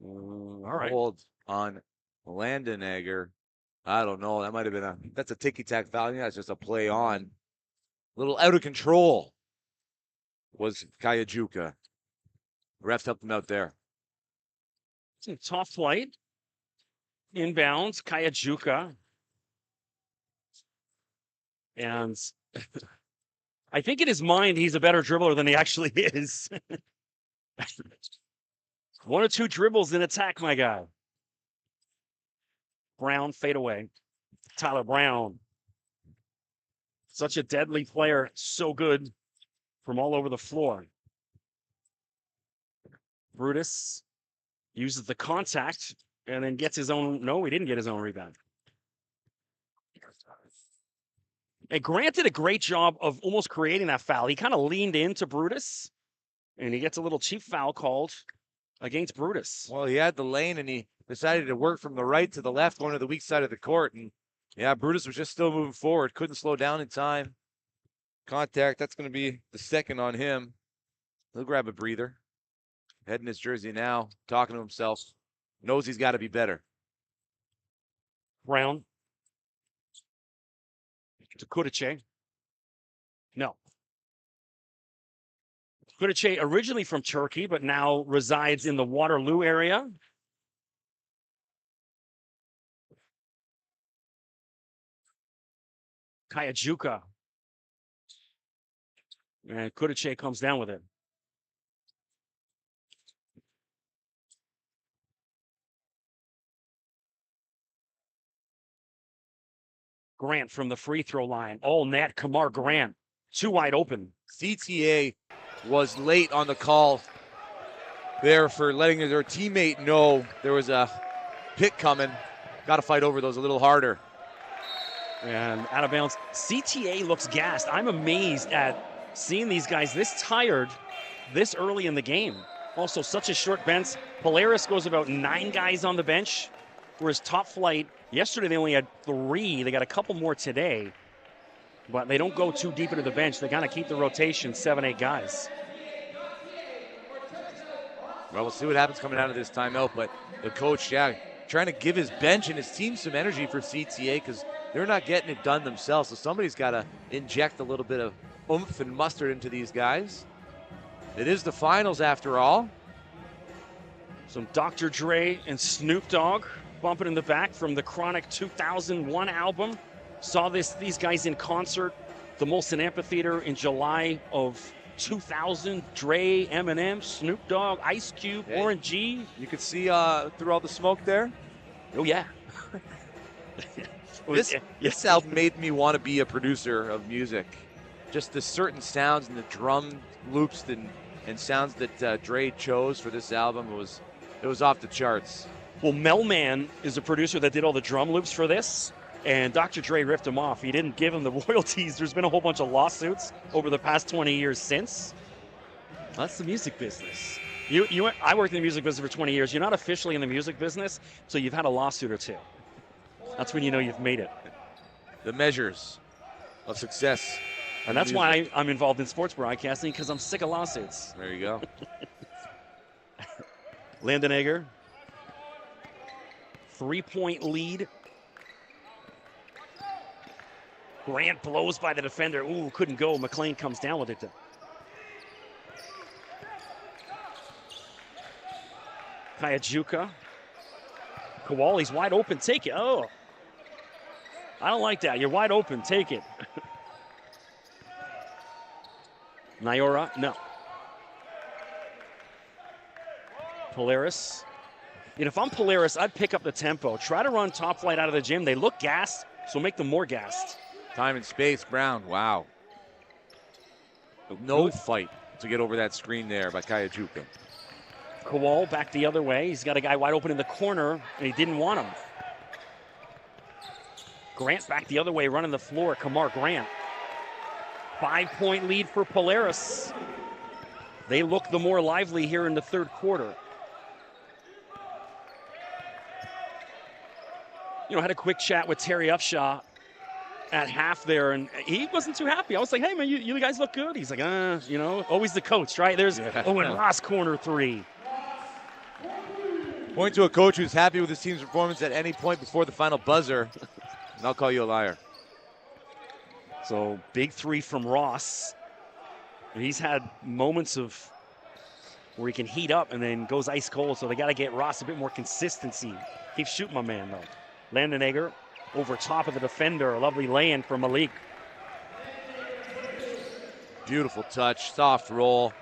All right. Hold on Landenegger. I don't know. That might have been that's a ticky-tack foul. Yeah, it's just a play on. A little out of control was Kayajuka. Refs helped him out there. Top flight. Inbounds, Kayajuka. And I think in his mind, he's a better dribbler than he actually is. 1 or 2 dribbles in attack, my guy. Brown, fade away. Tyler Brown. Such a deadly player. So good from all over the floor. Brutus uses the contact and then gets his own. No, he didn't get his own rebound. And Grant did a great job of almost creating that foul. He kind of leaned into Brutus, and he gets a little cheap foul called against Brutus. Well, he had the lane, and he decided to work from the right to the left, going to the weak side of the court. And, yeah, Brutus was just still moving forward. Couldn't slow down in time. Contact, that's going to be the second on him. He'll grab a breather. Head in his jersey now, talking to himself. Knows he's got to be better. Brown. To Kudice. No. Kudice originally from Turkey, but now resides in the Waterloo area. Kayajuka. And Kudice comes down with it. Grant from the free throw line. All net, Kamar Grant. 2 wide open. CTA was late on the call there for letting their teammate know there was a pick coming. Got to fight over those a little harder. And out of bounds. CTA looks gassed. I'm amazed at seeing these guys this tired this early in the game. Also, such a short bench. Polaris goes about 9 guys on the bench, whereas Top Flight, yesterday they only had 3. They got a couple more today, but they don't go too deep into the bench. They kind of keep the rotation 7, 8 guys. Well, we'll see what happens coming out of this timeout, but the coach, yeah, trying to give his bench and his team some energy for CTA because they're not getting it done themselves. So somebody's got to inject a little bit of oomph and mustard into these guys. It is the finals after all. Some Dr. Dre and Snoop Dogg bumping in the back from the Chronic 2001 album. Saw these guys in concert, the Molson Amphitheater in July of 2000. Dre, Eminem, Snoop Dogg, Ice Cube, Hey. Warren G. You could see through all the smoke there. Oh, yeah. This album made me want to be a producer of music. Just the certain sounds and the drum loops and sounds that Dre chose for this album, it was off the charts. Well, Melman is a producer that did all the drum loops for this, and Dr. Dre ripped him off. He didn't give him the royalties. There's been a whole bunch of lawsuits over the past 20 years since. That's the music business. I worked in the music business for 20 years. You're not officially in the music business, so you've had a lawsuit or 2. That's when you know you've made it. The measures of success. And that's why I'm involved in sports broadcasting, because I'm sick of lawsuits. There you go. Landenegger. 3-point lead. Grant blows by the defender. Ooh, couldn't go. McLean comes down with it. Kayajuka. Kowali's wide open. Take it. Oh. I don't like that. You're wide open. Take it. Nyora, no. Polaris. If I'm Polaris, I'd pick up the tempo. Try to run Top Flight out of the gym. They look gassed, so make them more gassed. Time and space, Brown. Wow. No fight to get over that screen there by Kayajuka. Kowal back the other way. He's got a guy wide open in the corner, and he didn't want him. Grant back the other way, running the floor. Kamar Grant. 5-point lead for Polaris. They look the more lively here in the third quarter. You know, had a quick chat with Terry Upshaw at half there, and he wasn't too happy. I was like, hey, man, you guys look good. He's like, you know, always the coach, right? There's Owen Ross, corner three. Point to a coach who's happy with his team's performance at any point before the final buzzer, and I'll call you a liar. So big three from Ross. And he's had moments of where he can heat up and then goes ice cold, so they got to get Ross a bit more consistency. Keep shooting, my man, though. Landenegger over top of the defender. A lovely lay-in for Malik. Beautiful touch, soft roll.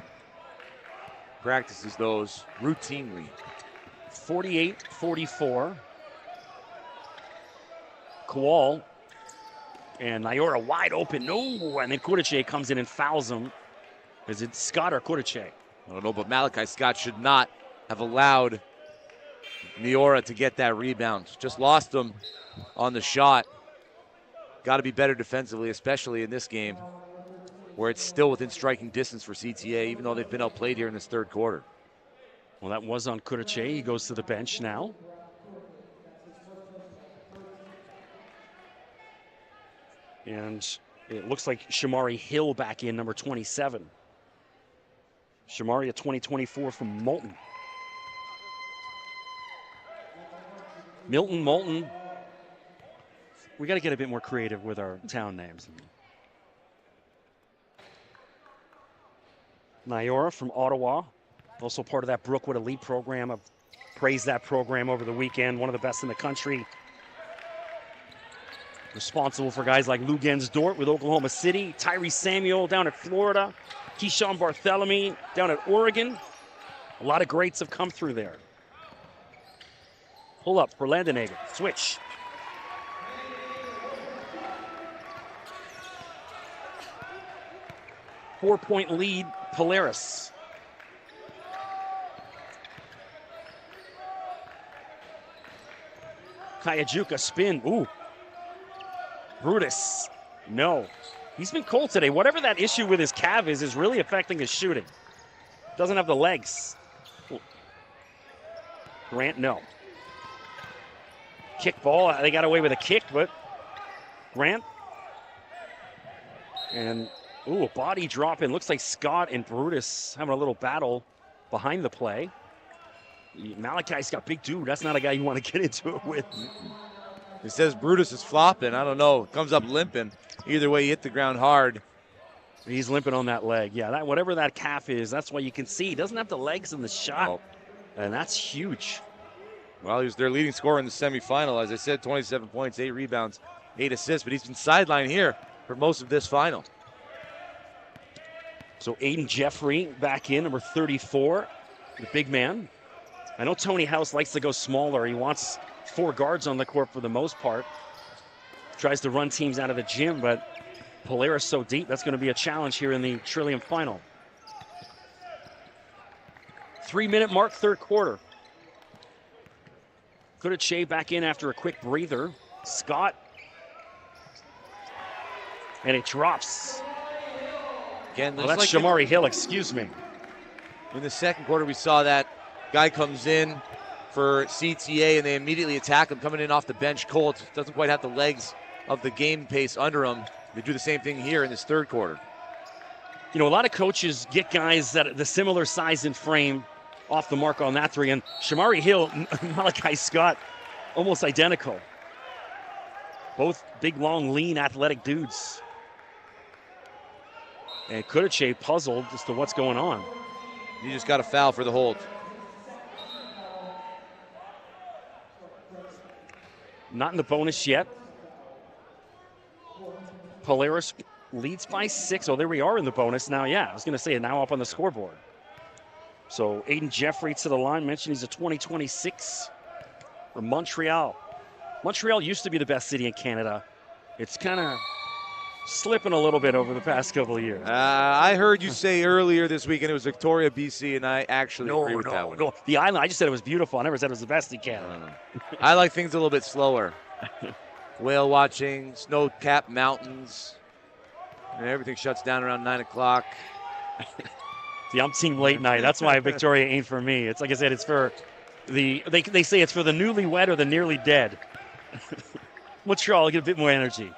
Practices those routinely. 48-44. Kowal and Nyora wide open. No, and then Kudice comes in and fouls him. Is it Scott or Kudice? I don't know, but Malachi Scott should not have allowed Nyora to get that rebound. Just lost him on the shot. Got to be better defensively, especially in this game, where it's still within striking distance for CTA, even though they've been outplayed here in this third quarter. Well, that was on Kudice. He goes to the bench now. And it looks like Shamari Hill back in, number 27. Shamari, a 2024 from Moulton. Moulton. We got to get a bit more creative with our town names. Nyora from Ottawa, also part of that Brookwood Elite program. I've praised that program over the weekend, one of the best in the country. Responsible for guys like Lugens Dort with Oklahoma City, Tyree Samuel down at Florida, Keyshawn Barthélemy down at Oregon. A lot of greats have come through there. Pull up for Landenegger. Switch. Four-point lead, Polaris. Kayajuka spin. Ooh. Brutus. No. He's been cold today. Whatever that issue with his calf is really affecting his shooting. Doesn't have the legs. Ooh. Grant, no. Kick ball. They got away with a kick, but Grant. And, ooh, a body drop in. Looks like Scott and Brutus having a little battle behind the play. Malachi's got big dude. That's not a guy you want to get into it with. It says Brutus is flopping. I don't know. Comes up limping. Either way, he hit the ground hard. He's limping on that leg. Yeah, that whatever that calf is, that's why you can see he doesn't have the legs in the shot. Oh. And that's huge. Well, he was their leading scorer in the semifinal. As I said, 27 points, 8 rebounds, 8 assists. But he's been sidelined here for most of this final. So Aiden Jeffrey back in, number 34, the big man. I know Tony House likes to go smaller. He wants 4 guards on the court for the most part. Tries to run teams out of the gym, but Polaris so deep, that's going to be a challenge here in the Trillium final. 3-minute mark, third quarter. Kudice back in after a quick breather. Scott. And it drops. Again, well, that's like Shamari Hill, excuse me. In the second quarter, we saw that guy comes in for CTA, and they immediately attack him, coming in off the bench cold. Doesn't quite have the legs of the game pace under him. They do the same thing here in this third quarter. You know, a lot of coaches get guys that are the similar size and frame off the mark on that three, and Shamari Hill, Malachi Scott, almost identical. Both big, long, lean, athletic dudes. And Kudice puzzled as to what's going on. You just got a foul for the hold. Not in the bonus yet. Polaris leads by 6. Oh, there we are in the bonus now. Yeah, I was going to say now up on the scoreboard. So Aiden Jeffrey to the line. Mentioned he's a 2026 from Montreal. Montreal used to be the best city in Canada. It's kind of slipping a little bit over the past couple of years. I heard you say earlier this weekend it was Victoria, BC, and I actually agree with that one. No, the island, I just said it was beautiful. I never said it was the best in Canada. I like things a little bit slower. whale watching, snow-capped mountains, and everything shuts down around 9 o'clock. The umpteen late night. That's why Victoria ain't for me. It's like I said, it's for they say it's for the newlywed or the nearly dead. Montreal get a bit more energy.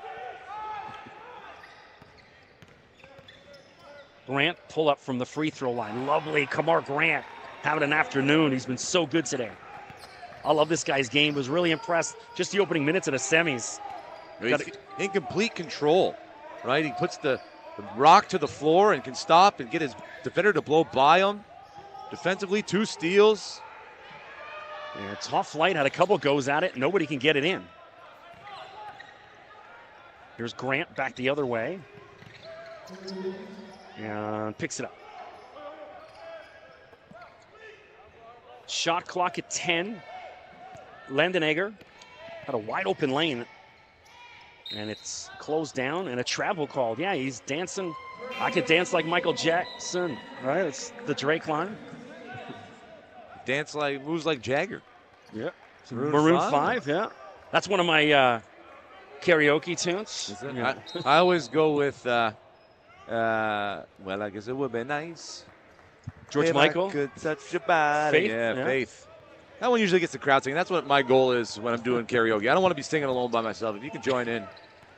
Grant pull up from the free throw line. Lovely. Kamar Grant having an afternoon. He's been so good today. I love this guy's game. Was really impressed. Just the opening minutes of the semis. He's in complete control, right? He puts the rock to the floor and can stop and get his defender to blow by him. Defensively, 2 steals. Yeah, Tough Light had a couple goes at it. Nobody can get it in. Here's Grant back the other way. And picks it up. Shot clock at 10. Landenegger had a wide open lane. And it's closed down and a travel call. Yeah, he's dancing. I could dance like Michael Jackson, right? It's the Drake line. Moves like Jagger. Yeah. Maroon 5, yeah. That's one of my karaoke tunes. Is it? Yeah. I always go with, well, I guess it would be nice. George if Michael. I could touch your body. Faith, Yeah, yeah. Faith. That one usually gets the crowd singing. That's what my goal is when I'm doing karaoke. I don't want to be singing alone by myself. If you can join in,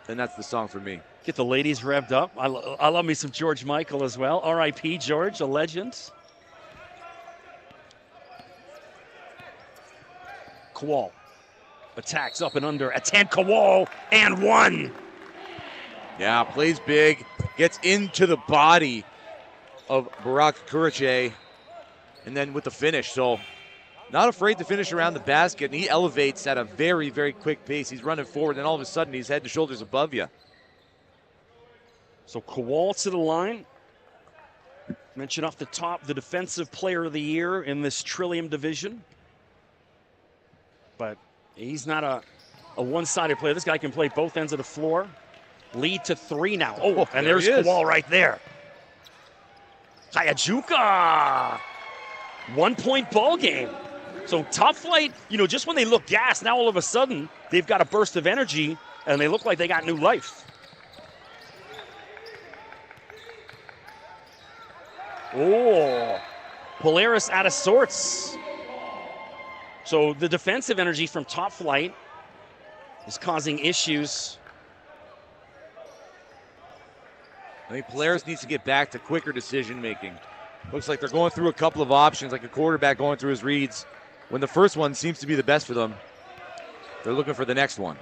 then that's the song for me. Get the ladies revved up. I love me some George Michael as well. R.I.P. George, a legend. Kowal attacks up and under. A 10 Kowal and 1. Yeah, plays big. Gets into the body of Barak Kuriche. And then with the finish. So not afraid to finish around the basket. And he elevates at a very, very quick pace. He's running forward. And all of a sudden, he's head and shoulders above you. So Kowal to the line. Mentioned off the top, the defensive player of the year in this Trillium division. But he's not a one-sided player. This guy can play both ends of the floor. Lead to 3 now. Oh, and there's Kowal right there. Hayajuka. 1-point ball game. So Tough Light, just when they look gassed, now all of a sudden they've got a burst of energy and they look like they got new life. Oh, Polaris out of sorts. So the defensive energy from Top Flight is causing issues. I think Polaris needs to get back to quicker decision making. Looks like they're going through a couple of options, like a quarterback going through his reads. When the first one seems to be the best for them, they're looking for the next one.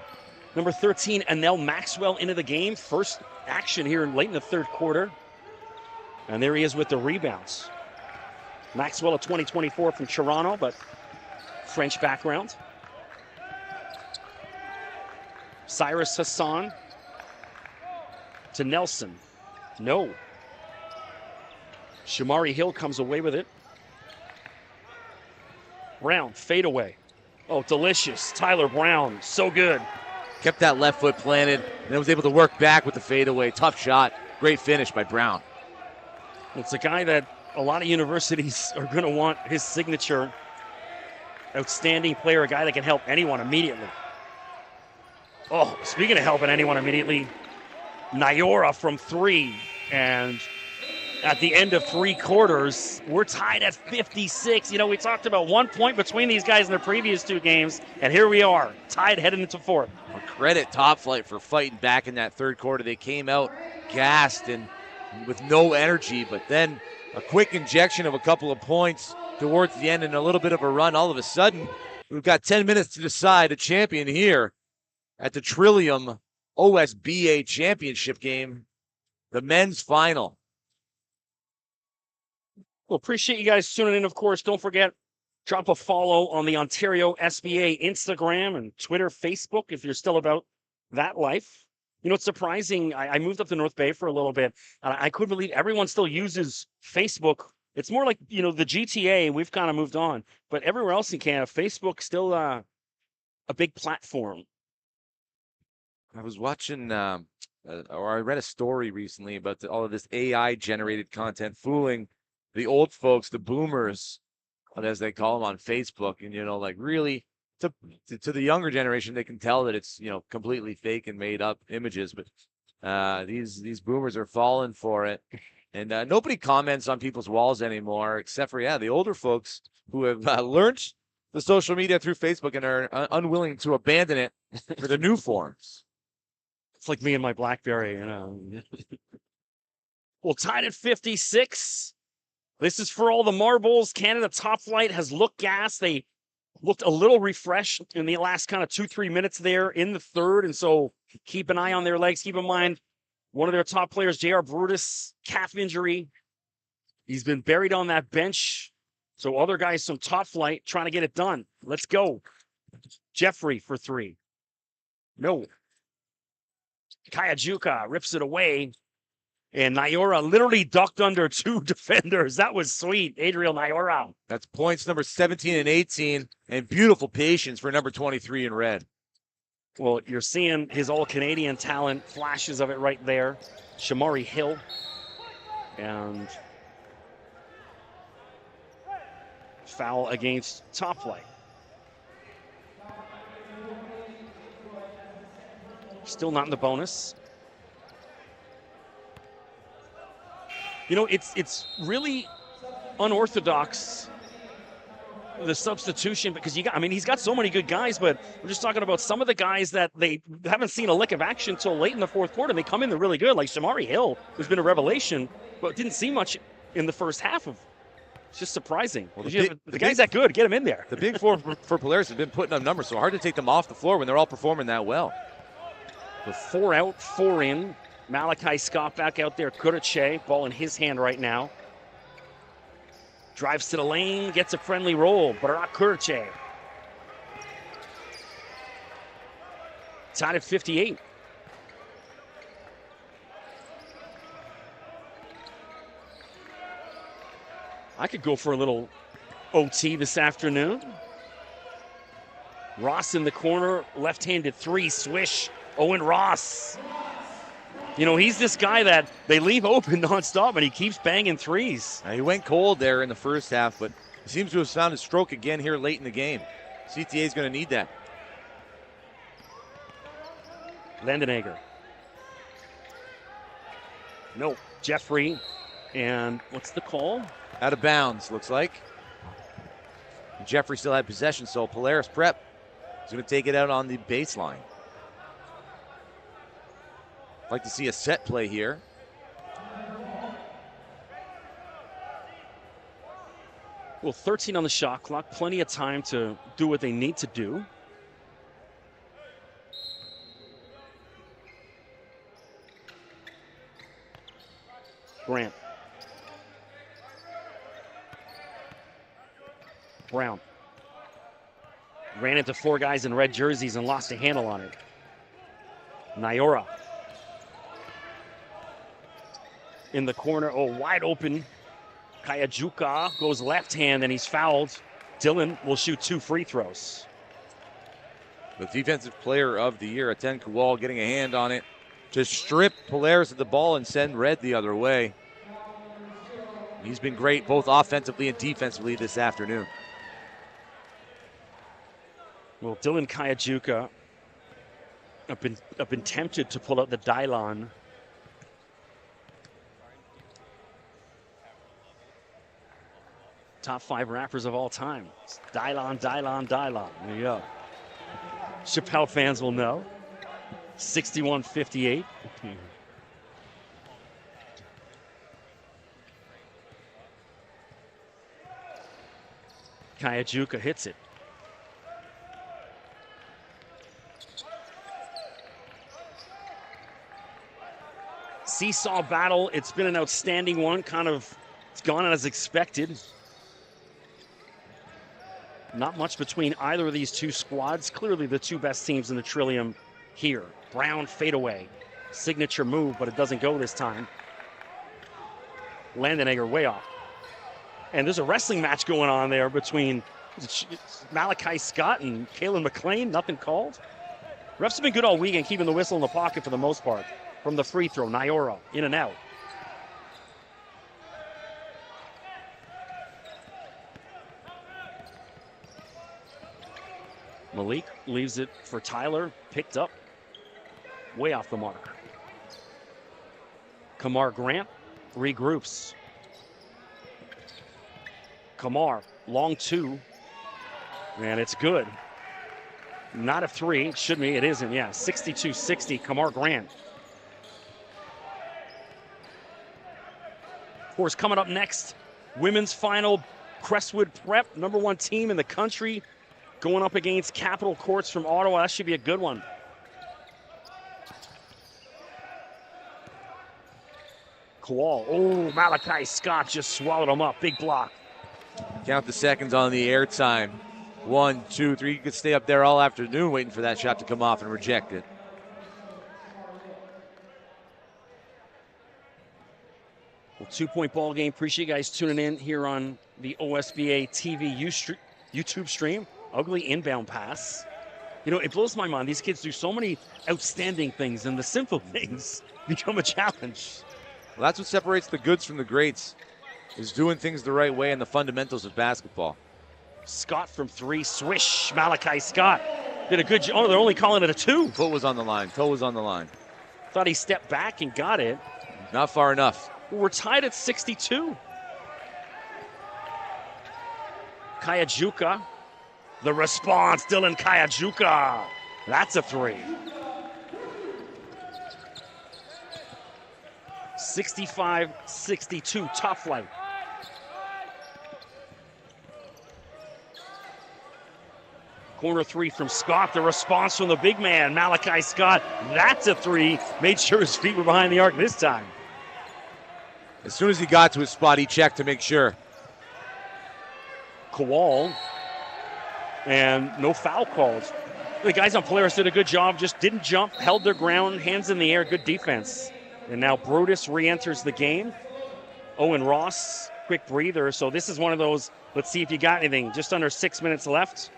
Number 13, Anel Maxwell into the game. First action here late in the third quarter. And there he is with the rebounds. Maxwell, a 2024 from Toronto, but French background. Cyrus Hassan to Nelson. No. Shamari Hill comes away with it. Brown, fadeaway. Oh, delicious. Tyler Brown, so good. Kept that left foot planted, and then was able to work back with the fadeaway. Tough shot. Great finish by Brown. It's a guy that a lot of universities are going to want his signature. Outstanding player, a guy that can help anyone immediately. Oh, speaking of helping anyone immediately, Nyora from 3. And at the end of 3 quarters, we're tied at 56. We talked about 1 point between these guys in the previous 2 games, and here we are, tied heading into 4th. Well, credit Top Flight for fighting back in that third quarter. They came out gassed and with no energy, but then a quick injection of a couple of points towards the end and a little bit of a run. All of a sudden, we've got 10 minutes to decide a champion here at the Trillium OSBA Championship game, the men's final. Well, appreciate you guys tuning in, of course. Don't forget, drop a follow on the Ontario SBA Instagram and Twitter, Facebook, if you're still about that life. It's surprising. I moved up to North Bay for a little bit, and I couldn't believe everyone still uses Facebook. It's more like, the GTA, we've kind of moved on. But everywhere else in Canada, Facebook's still a big platform. I was watching, or I read a story recently about all of this AI-generated content fooling the old folks, the boomers, as they call them on Facebook. And, really to the younger generation, they can tell that it's, you know, completely fake and made up images, but these boomers are falling for it. And nobody comments on people's walls anymore, except for, the older folks who have learned the social media through Facebook and are unwilling to abandon it for the new forms. It's like me and my BlackBerry, you know. Well, tied at 56. This is for all the marbles. Canada Top Flight has looked gassed. They looked a little refreshed in the last kind of 2-3 minutes there in the third. And so keep an eye on their legs. Keep in mind, one of their top players, J.R. Brutus, calf injury. He's been buried on that bench. So other guys from Top Flight trying to get it done. Let's go. Jeffrey for 3. No. Kayajuka rips it away. And Nyora literally ducked under 2 defenders. That was sweet. Adriel Nyora. That's points number 17 and 18, and beautiful patience for number 23 in red. Well, you're seeing his all-Canadian talent, flashes of it right there. Shamari Hill. And foul against Top Flight. Still not in the bonus. You know, it's really unorthodox, the substitution, because he's got so many good guys, but we're just talking about some of the guys that they haven't seen a lick of action until late in the fourth quarter. They come in, they're really good, like Shamari Hill, who's been a revelation, but didn't see much in the first half of. It's just surprising. Well, the guy's that good, get him in there. The big four for Polaris have been putting up numbers, so hard to take them off the floor when they're all performing that well. The 4 out, 4 in. Malachi Scott back out there. Kuriche, ball in his hand right now. Drives to the lane, gets a friendly roll. Barak Kuriche. Tied at 58. I could go for a little OT this afternoon. Ross in the corner, left-handed 3, swish. Owen Ross. You know, he's this guy that they leave open nonstop, and he keeps banging 3s. He went cold there in the first half, but he seems to have found his stroke again here late in the game. CTA is going to need that. Landenegger. No, Jeffrey. And what's the call? Out of bounds, looks like. Jeffrey still had possession, so Polaris prep is going to take it out on the baseline. I'd like to see a set play here. Well, 13 on the shot clock. Plenty of time to do what they need to do. Grant. Brown. Ran into 4 guys in red jerseys and lost a handle on it. Nyora. In the corner, wide open. Kayajuka goes left hand and he's fouled. Dylan will shoot 2 free throws. The defensive player of the year, Aten Kowal, getting a hand on it to strip Polaris of the ball and send red the other way. He's been great both offensively and defensively this afternoon. Well, Dylan Kayajuka, I've been tempted to pull out the Dylon. Top 5 rappers of all time. It's Dylon, Dylon, Dylon. There you go. Chappelle fans will know. 61-58. Kayajuka hits it. Seesaw battle. It's been an outstanding one. It's gone as expected. Not much between either of these 2 squads. Clearly the 2 best teams in the Trillium here. Brown fadeaway. Signature move, but it doesn't go this time. Landenegger way off. And there's a wrestling match going on there between Malachi Scott and Kalen McLean. Nothing called. Refs have been good all weekend, keeping the whistle in the pocket for the most part. From the free throw, Nyora in and out. Malik leaves it for Tyler, picked up, way off the mark. Kamar Grant regroups. Kamar, long two, and it's good. Not a three, should be, it isn't, yeah, 62-60, Kamar Grant. Of course, coming up next, women's final, Crestwood Prep, #1 team in the country, going up against Capital Courts from Ottawa. That should be a good one. Kowal, oh, Malachi Scott just swallowed him up, big block. Count the seconds on the air time. 1, 2, 3. You could stay up there all afternoon waiting for that shot to come off and reject it. Well, 2-point ball game. Appreciate you guys tuning in here on the OSBA TV YouTube stream. Ugly inbound pass. You know, it blows my mind. These kids do so many outstanding things, and the simple things become a challenge. Well, that's what separates the goods from the greats, is doing things the right way and the fundamentals of basketball. Scott from three, swish. Malachi Scott did a good job. Oh, they're only calling it a two. Foot was on the line. Toe was on the line. Thought he stepped back and got it. Not far enough. We're tied at 62. Kayajuka. The response, Dylan Kayajuka. That's a three. 65-62, tough light. Corner three from Scott. The response from the big man, Malachi Scott. That's a three. Made sure his feet were behind the arc this time. As soon as he got to his spot, he checked to make sure. Kowal. And no foul calls. The guys on Polaris did a good job, just didn't jump, held their ground, hands in the air, good defense. And now Brutus re-enters the game. Owen Ross, quick breather. So this is one of those, let's see if you got anything. Just under 6 minutes left.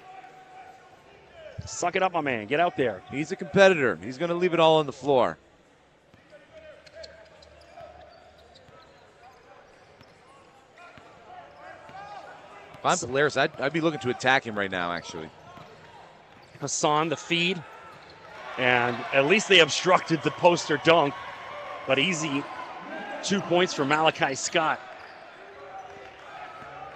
Suck it up, my man. Get out there. He's a competitor. He's going to leave it all on the floor. If I'm Polaris, I'd be looking to attack him right now, actually. Hassan, the feed. And at least they obstructed the poster dunk. But easy 2 points for Malachi Scott.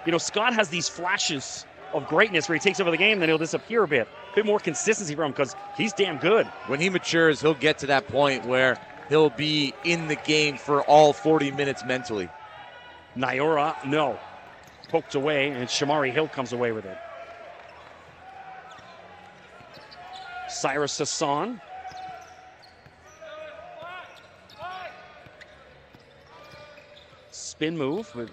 You know, Scott has these flashes of greatness where he takes over the game, then he'll disappear a bit. A bit more consistency from him because he's damn good. When he matures, he'll get to that point where he'll be in the game for all 40 minutes mentally. Nyora, no. Poked away, and Shamari Hill comes away with it. Cyrus Hassan. Spin move with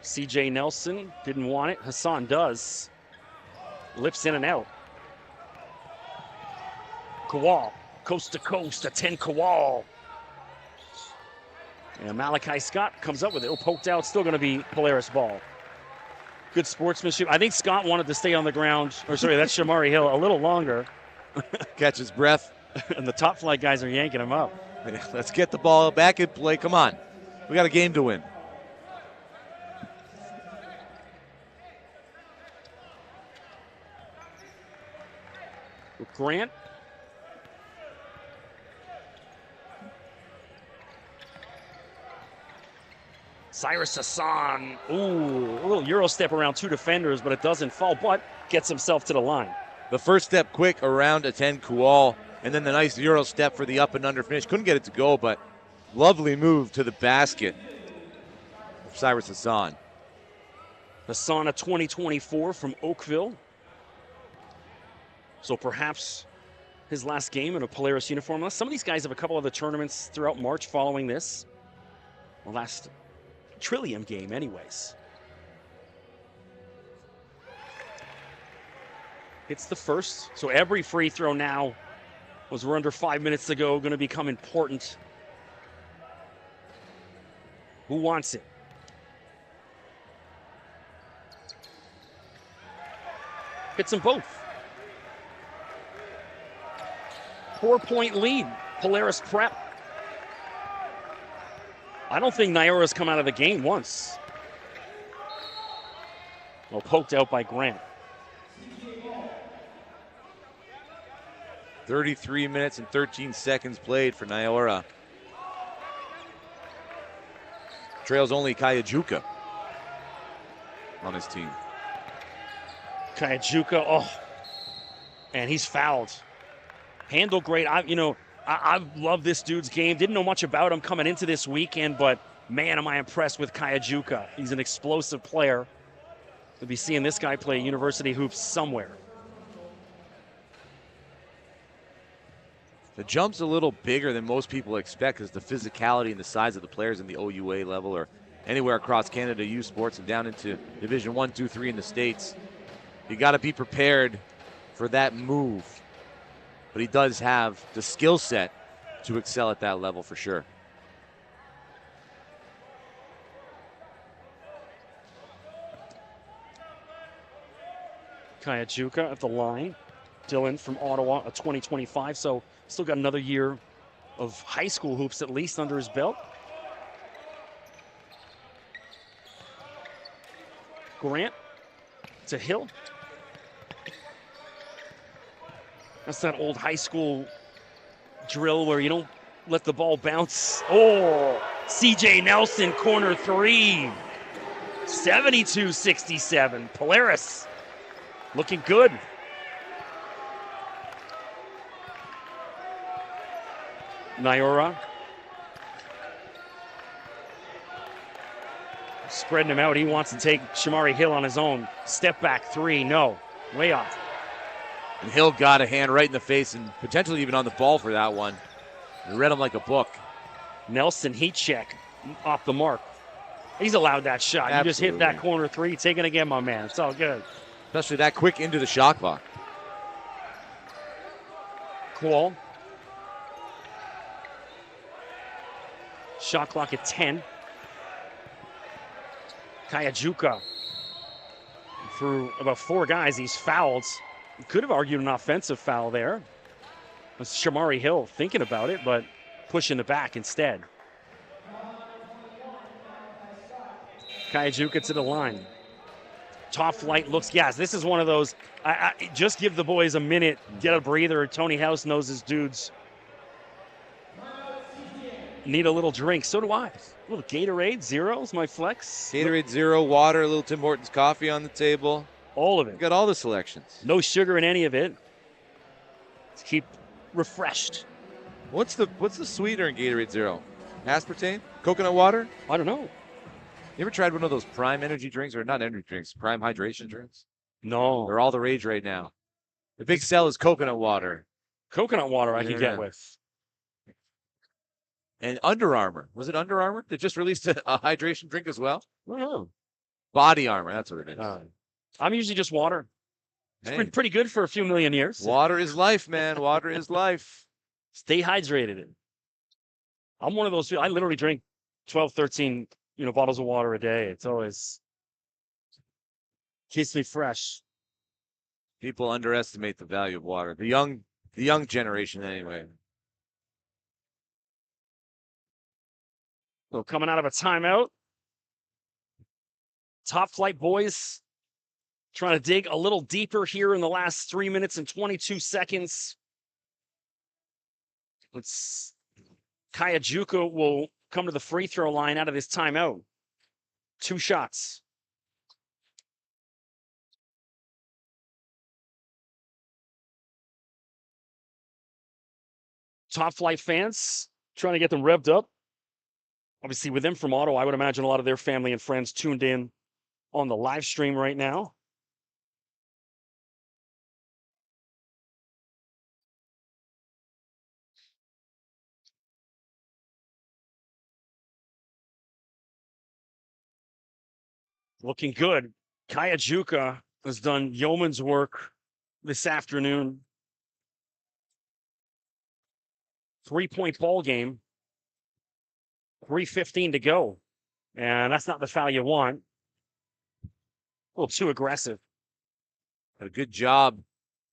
CJ Nelson. Didn't want it. Hassan does. Lifts in and out. Kowal, coast to coast, a 10 Kowal. And Malachi Scott comes up with it. Oh, poked out. Still going to be Polaris ball. Good sportsmanship. I think Scott wanted to stay on the ground. Or sorry, that's Shamari Hill a little longer. Catch his breath. And the top flight guys are yanking him up. Let's get the ball back in play. Come on. We got a game to win. Grant. Cyrus Hassan. Ooh, a little Euro step around two defenders, but it doesn't fall, but gets himself to the line. The first step quick around a 10 Kowal, and then the nice Euro step for the up and under finish. Couldn't get it to go, but lovely move to the basket. Cyrus Hassan. Hassan, a 2024 from Oakville. So perhaps his last game in a Polaris uniform. Some of these guys have a couple other tournaments throughout March following this. The last Trillium game anyways. It's the first. So every free throw now, as we're under 5 minutes to go, going to become important. Who wants it? Hits them both. 4-point lead, Polaris Prep. I don't think Nyora's come out of the game once. Well, poked out by Grant. 33 minutes and 13 seconds played for Nyora. Trails only Kayajuka on his team. Kayajuka, oh, and he's fouled. Handled great. I love this dude's game. Didn't know much about him coming into this weekend, but man, am I impressed with Kayajuka. He's an explosive player. We'll be seeing this guy play university hoops somewhere. The jump's a little bigger than most people expect because the physicality and the size of the players in the OUA level or anywhere across Canada youth sports and down into Division 1, 2, 3 in the States. You got to be prepared for that move. But he does have the skill set to excel at that level for sure. Kayajuka at the line. Dylan from Ottawa, a 2025, so still got another year of high school hoops at least under his belt. Grant to Hill. That's that old high school drill where you don't let the ball bounce. Oh, CJ Nelson, corner three. 72-67. Polaris looking good. Nyora. Spreading him out. He wants to take Shamari Hill on his own. Step back three. No. Way off. And Hill got a hand right in the face and potentially even on the ball for that one. He read him like a book. Nelson heat check off the mark. He's allowed that shot. Absolutely. You just hit that corner three. Take it again, my man. It's all good. Especially that quick into the shot clock. Cool. Shot clock at 10. Kayajuka. Through about four guys, he's fouled. Could have argued an offensive foul there. That's Shamari Hill thinking about it, but pushing it back instead. Kayajuka to the line. Top flight looks gas. This is one of those, just give the boys a minute, get a breather. Tony House knows his dudes need a little drink. So do I. A little Gatorade, zeros, my flex. Gatorade Zero, water, a little Tim Hortons coffee on the table. All of it. You got all the selections. No sugar in any of it. Let's keep refreshed. What's the sweetener in Gatorade Zero? Aspartame? Coconut water? I don't know. You ever tried one of those Prime energy drinks, or not energy drinks, Prime hydration drinks? No. They're all the rage right now. The big sell is coconut water. Coconut water I can get with. And Under Armour. Was it Under Armour that just released a hydration drink as well? I don't know. Body Armor, that's what it is. I'm usually just water. It's Hey. been pretty good for a few million years. Water is life, man. Water is life. Stay hydrated. I'm one of those people. I literally drink 12, 13, bottles of water a day. It's always keeps me fresh. People underestimate the value of water. The young generation, anyway. So coming out of a timeout, top flight boys trying to dig a little deeper here in the last 3 minutes and 22 seconds. Kayajuka will come to the free throw line out of this timeout. 2 shots. Top flight fans trying to get them revved up. Obviously, with them from Ottawa, I would imagine a lot of their family and friends tuned in on the live stream right now. Looking good. Kayajuka has done yeoman's work this afternoon. 3-point ball game. 3:15 to go. And that's not the foul you want. A little too aggressive. Did a good job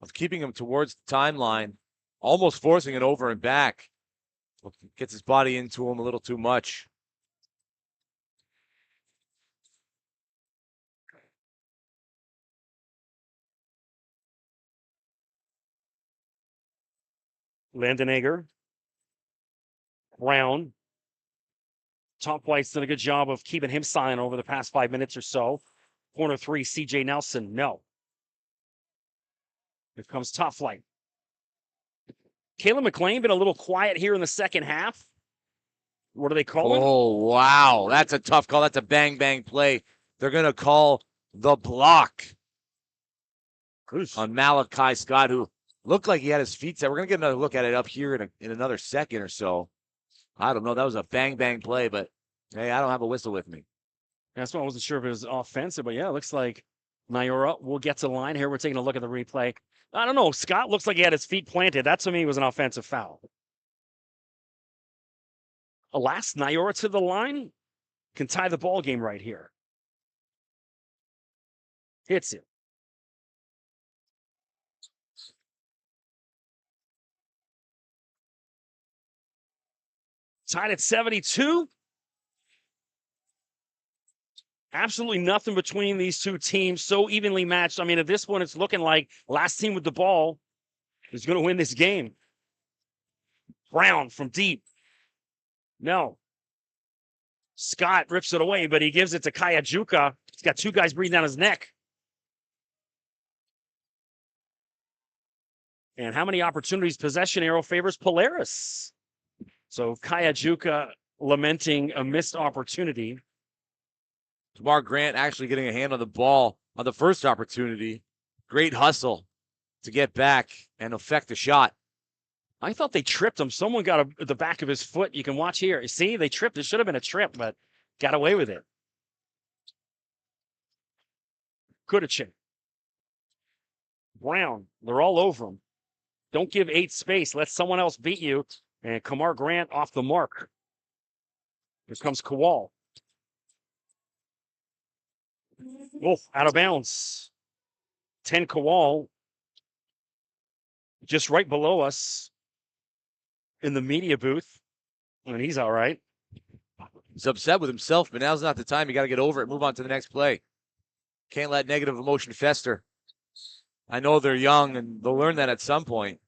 of keeping him towards the timeline, almost forcing it over and back. Gets his body into him a little too much. Landenegger. Brown. Top Flight's done a good job of keeping him silent over the past 5 minutes or so. Corner 3, CJ Nelson, no. Here comes Top Flight. Caleb McLean been a little quiet here in the second half. What are they calling? Oh, wow. That's a tough call. That's a bang-bang play. They're going to call the block on Malachi Scott, who looked like he had his feet set. We're going to get another look at it up here in another second or so. I don't know. That was a bang-bang play, but, hey, I don't have a whistle with me. That's why I wasn't sure if it was offensive, but, yeah, it looks like Nyora will get to the line here. We're taking a look at the replay. I don't know. Scott looks like he had his feet planted. That, to me, was an offensive foul. Alas, Nyora to the line can tie the ball game right here. Hits it. Tied at 72. Absolutely nothing between these two teams. So evenly matched. I mean, at this point, it's looking like last team with the ball is going to win this game. Brown from deep. No. Scott rips it away, but he gives it to Kayajuka. He's got two guys breathing down his neck. And how many opportunities possession arrow favors Polaris? So Kayajuka lamenting a missed opportunity. Tamar Grant actually getting a hand on the ball on the first opportunity. Great hustle to get back and affect the shot. I thought they tripped him. Someone got the back of his foot. You can watch here. You see, they tripped. It should have been a trip, but got away with it. Kudachin. Brown. They're all over him. Don't give 8 space. Let someone else beat you. And Kamar Grant off the mark. Here comes Kowal. Oh, out of bounds. 10 Kowal. Just right below us in the media booth. And he's all right. He's upset with himself, but now's not the time. You got to get over it. Move on to the next play. Can't let negative emotion fester. I know they're young, and they'll learn that at some point.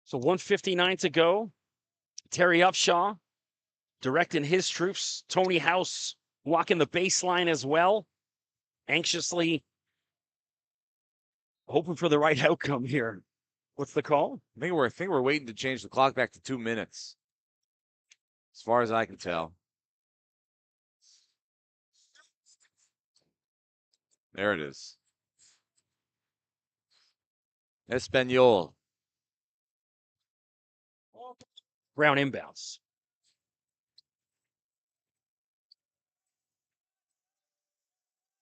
So 1:59 to go. Terry Upshaw directing his troops. Tony House walking the baseline as well. Anxiously hoping for the right outcome here. What's the call? I think we're waiting to change the clock back to 2 minutes. As far as I can tell. There it is. Espanol. Brown inbounds.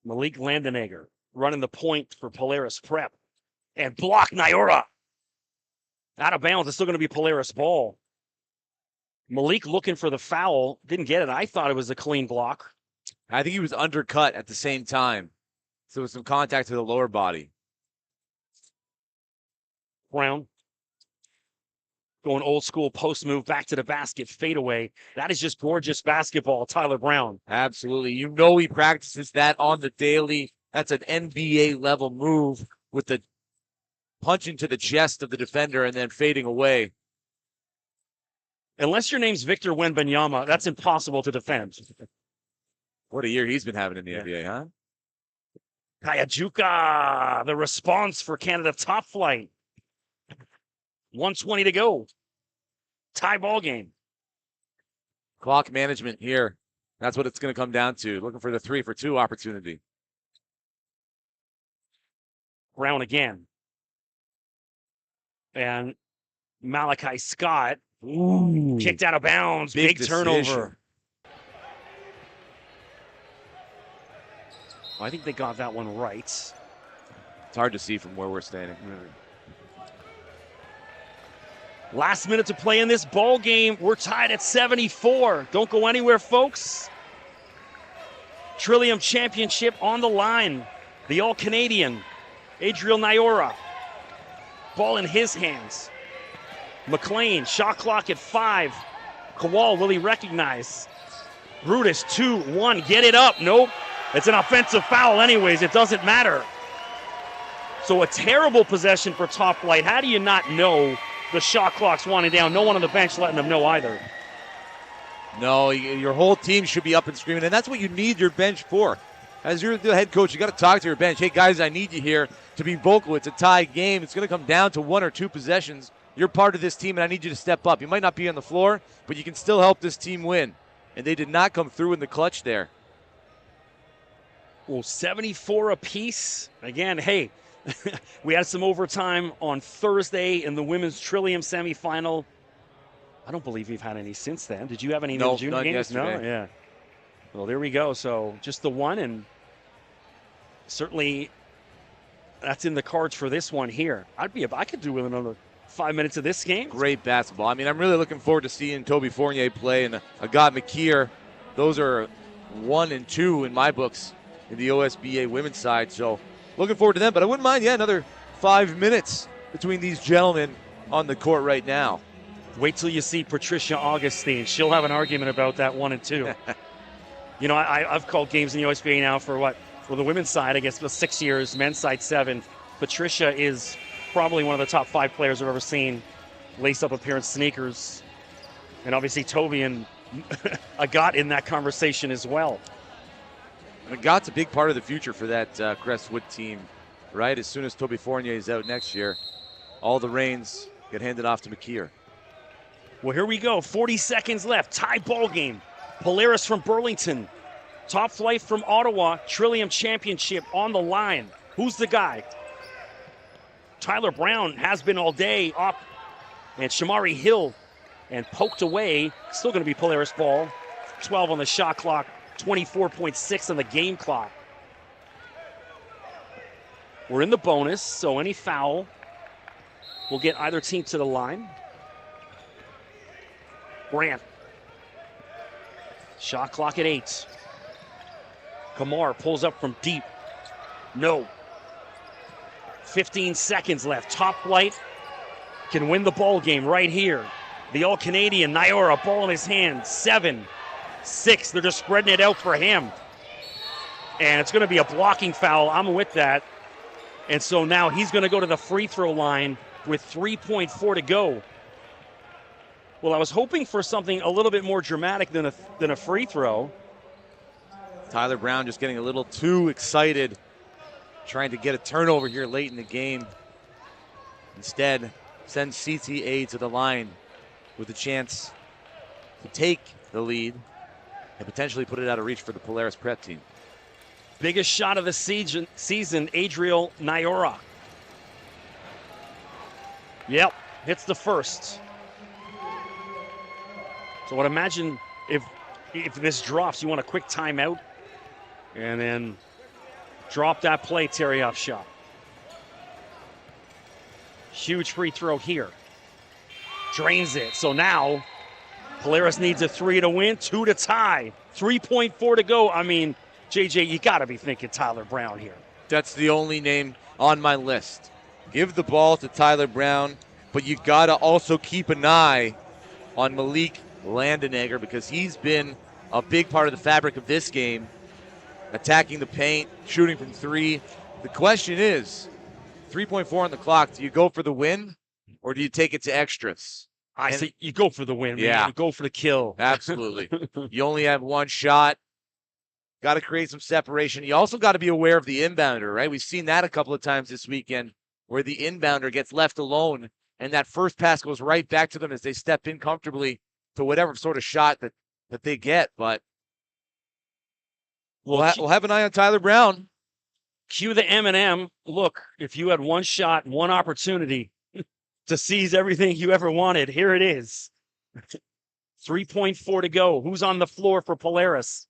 Malik Landenegger running the point for Polaris Prep. And block Nyora. Out of bounds. It's still going to be Polaris ball. Malik looking for the foul. Didn't get it. I thought it was a clean block. I think he was undercut at the same time. So there was some contact to the lower body. Brown. Going old school post move back to the basket, fadeaway. That is just gorgeous basketball, Tyler Brown. Absolutely. You know he practices that on the daily. That's an NBA level move with the punch into the chest of the defender and then fading away. Unless your name's Victor Wembanyama, that's impossible to defend. What a year he's been having in the NBA, huh? Kayajuka, the response for Canada Top Flight. 1:20 to go. Tie ball game. Clock management here. That's what it's going to come down to. Looking for the 3-for-2 opportunity. Brown again. And Malachi Scott. Ooh, kicked out of bounds. Big turnover. I think they got that one right. It's hard to see from where we're standing. Last minute to play in this ball game. We're tied at 74. Don't go anywhere, folks. Trillium Championship on the line. The All-Canadian, Adriel Nyora. Ball in his hands. McLean, shot clock at 5. Kowal, will he recognize? Brutus, 2-1, get it up. Nope, it's an offensive foul anyways. It doesn't matter. So a terrible possession for Top Flight. How do you not know the shot clock's winding down? No one on the bench letting them know either. No, your whole team should be up and screaming, and that's what you need your bench for. As you're the head coach, you got to talk to your bench. Hey, guys, I need you here to be vocal. It's a tie game. It's going to come down to 1 or 2 possessions. You're part of this team, and I need you to step up. You might not be on the floor, but you can still help this team win. And they did not come through in the clutch there. Well, 74 apiece. Again, hey, we had some overtime on Thursday in the women's Trillium semifinal. I don't believe we've had any since then. Did you have any No, June none games? yesterday. No, yeah. Well, there we go. So just the one, and certainly that's in the cards for this one here. I could do with another 5 minutes of this game. Great basketball. I mean, I'm really looking forward to seeing Toby Fournier play and Agat McKeer. Those are 1 and 2 in my books in the OSBA women's side. So looking forward to them. But I wouldn't mind, another 5 minutes between these gentlemen on the court right now. Wait till you see Patricia Augustine. She'll have an argument about that 1 and 2. You know, I've called games in the OSBA now for the women's side, I guess, for 6 years, men's side 7. Patricia is probably one of the top 5 players I've ever seen lace up a pair of sneakers. And obviously Toby and Agat in that conversation as well. Agat's a big part of the future for that Crestwood team, right? As soon as Toby Fournier is out next year, all the reins get handed off to McKeer. Well, here we go. 40 seconds left. Tie ball game. Polaris from Burlington. Top Flight from Ottawa. Trillium Championship on the line. Who's the guy? Tyler Brown has been all day up. And Shamari Hill. And poked away. Still going to be Polaris ball. 12 on the shot clock. 24.6 on the game clock. We're in the bonus, so any foul will get either team to the line. Grant. Shot clock at 8. Kamar pulls up from deep. No. 15 seconds left. Top Flight can win the ball game right here. The All-Canadian Nyora, ball in his hand. 7, 6. They're just spreading it out for him. And it's going to be a blocking foul. I'm with that. And so now he's going to go to the free throw line with 3.4 to go. Well, I was hoping for something a little bit more dramatic than a free throw. Tyler Brown just getting a little too excited, trying to get a turnover here late in the game. Instead, sends CTA to the line with a chance to take the lead and potentially put it out of reach for the Polaris prep team. Biggest shot of the season, Adriel Nyora. Yep, hits the first. So I'd imagine if this drops, you want a quick timeout and then drop that play, Terry-off shot. Huge free throw here. Drains it. So now Polaris needs a 3 to win, 2 to tie. 3.4 to go. I mean, JJ, you got to be thinking Tyler Brown here. That's the only name on my list. Give the ball to Tyler Brown, but you got to also keep an eye on Malik Landenegger because he's been a big part of the fabric of this game, attacking the paint, shooting from 3. The question is, 3.4 on the clock, do you go for the win or do you take it to extras? I say you go for the win, man. Yeah. You go for the kill. Absolutely. You only have one shot. Got to create some separation. You also got to be aware of the inbounder, right? We've seen that a couple of times this weekend where the inbounder gets left alone and that first pass goes right back to them as they step in comfortably to whatever sort of shot that they get. But we'll have an eye on Tyler Brown. Cue the M&M. Look, if you had one shot, one opportunity to seize everything you ever wanted, here it is. 3.4 to go. Who's on the floor for Polaris?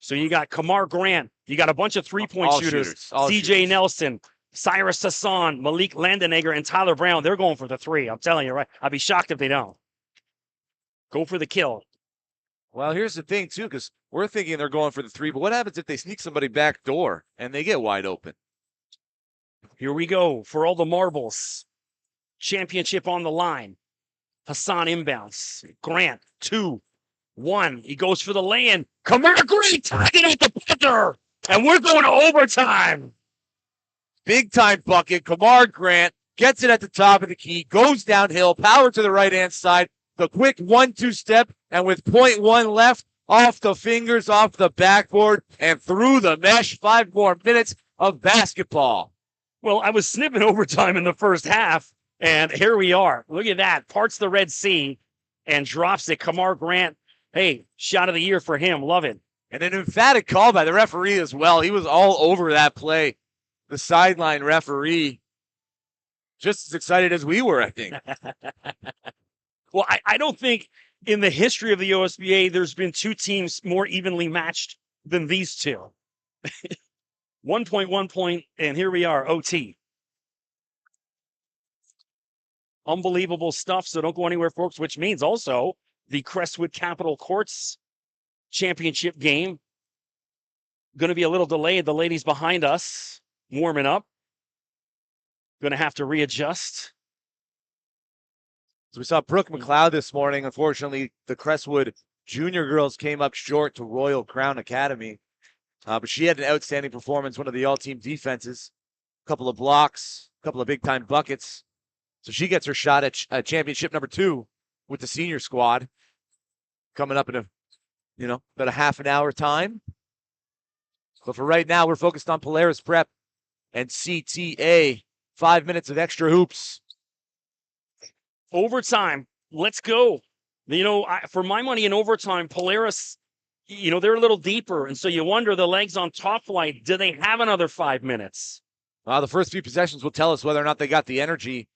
So you got Kamar Grant. You got a bunch of three-point shooters. CJ Nelson, Cyrus Hassan, Malik Landenegger, and Tyler Brown. They're going for the 3. I'm telling you, right? I'd be shocked if they don't. Go for the kill. Well, here's the thing, too, because we're thinking they're going for the 3, but what happens if they sneak somebody back door and they get wide open? Here we go for all the marbles. Championship on the line. Hassan inbounds. Grant, 2. One, he goes for the lay-in. Kamar Green tied it at the buzzer, and we're going to overtime. Big time bucket. Kamar Grant gets it at the top of the key, goes downhill, power to the right-hand side, the quick 1-2 step, and with 0.1 left, off the fingers, off the backboard, and through the mesh. 5 more minutes of basketball. Well, I was sniffing overtime in the first half, and here we are. Look at that. Parts the Red Sea and drops it. Kamar Grant, hey, shot of the year for him. Love it. And an emphatic call by the referee as well. He was all over that play. The sideline referee, just as excited as we were, I think. Well, I don't think in the history of the OSBA there's been two teams more evenly matched than these two. 1 point, and here we are, OT. Unbelievable stuff, so don't go anywhere, folks, which means also the Crestwood Capital Courts championship game. Going to be a little delayed. The ladies behind us warming up. Going to have to readjust. So we saw Brooke McLeod this morning. Unfortunately, the Crestwood junior girls came up short to Royal Crown Academy. But she had an outstanding performance, one of the all-team defenses, a couple of blocks, a couple of big-time buckets. So she gets her shot at championship number 2 with the senior squad coming up in about a half an hour time. But for right now, we're focused on Polaris Prep and CTA. 5 minutes of extra hoops. Overtime. Let's go. For my money in overtime, Polaris, they're a little deeper. And so you wonder, the legs on top flight, do they have another 5 minutes? The first few possessions will tell us whether or not they got the energy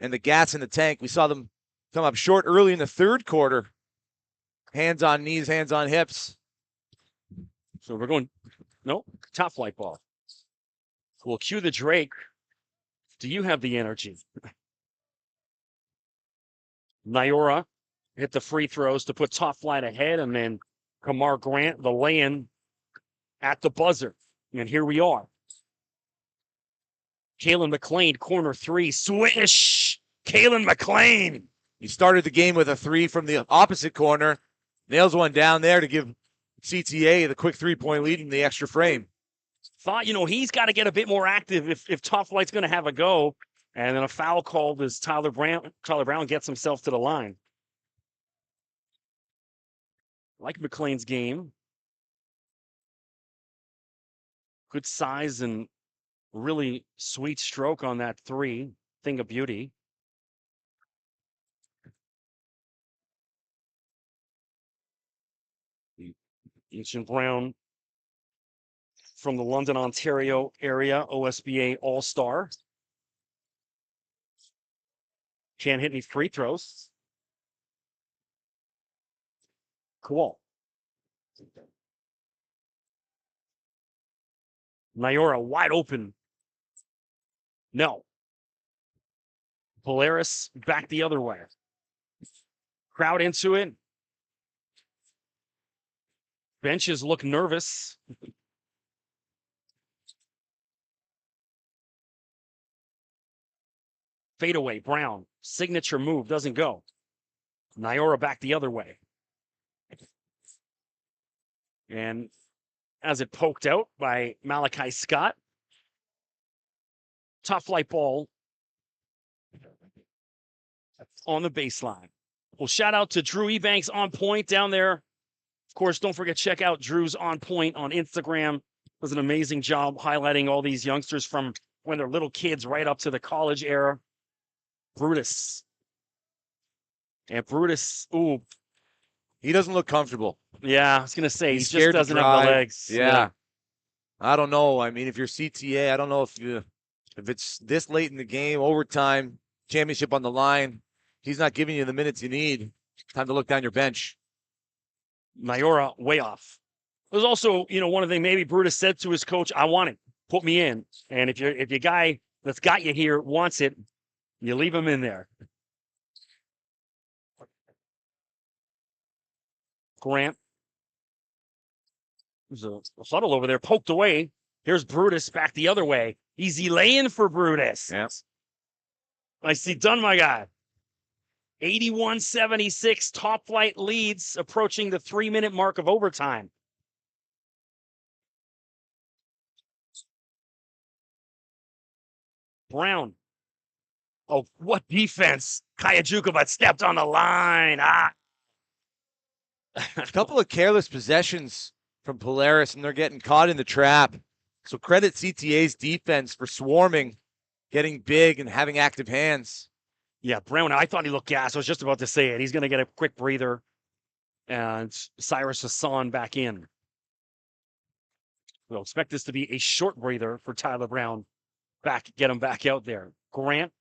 and the gas in the tank. We saw them come up short early in the third quarter. Hands on knees, hands on hips. So we're going, top flight ball. We'll cue the Drake. Do you have the energy? Nyora hit the free throws to put top flight ahead, and then Kamar Grant, the lay-in at the buzzer. And here we are. Kaylin McLean, corner 3, swish! Kaylin McLean! He started the game with a 3 from the opposite corner. Nails one down there to give CTA the quick 3-point lead in the extra frame. Thought, he's got to get a bit more active if Top Flight's going to have a go. And then a foul called as Tyler Brown gets himself to the line. Like McLean's game. Good size and really sweet stroke on that 3. Thing of beauty. Ancient Brown from the London, Ontario area, OSBA All-Star. Can't hit any free throws. Cool. Nyora wide open. No. Polaris back the other way. Crowd into it. Benches look nervous. Fadeaway, Brown. Signature move, doesn't go. Nyora back the other way. And as it poked out by Malachi Scott. Top flight ball on the baseline. Well, shout out to Drew Ebanks on point down there. Of course, don't forget, check out Drew's On Point on Instagram. Does an amazing job highlighting all these youngsters from when they're little kids right up to the college era. Brutus. And Brutus, ooh. He doesn't look comfortable. Yeah, I was going to say, he scared just doesn't have the legs. Yeah. I don't know. I mean, if you're CTA, I don't know if it's this late in the game, overtime, championship on the line, he's not giving you the minutes you need. Time to look down your bench. Nyora way off. There's also, one of the things maybe Brutus said to his coach, I want it. Put me in. And if your guy that's got you here wants it, you leave him in there. Grant. There's a huddle over there, poked away. Here's Brutus back the other way. Easy lay-in for Brutus. Yes. I see done, my guy. 81-76, Top Flight leads, approaching the 3-minute mark of overtime. Brown. Oh, what defense. Kayajuka, but stepped on the line. A couple of careless possessions from Polaris, and they're getting caught in the trap. So credit CTA's defense for swarming, getting big, and having active hands. Yeah, Brown, I thought he looked gassed. I was just about to say it. He's going to get a quick breather. And Cyrus Hassan back in. We'll expect this to be a short breather for Tyler Brown. Get him back out there. Grant.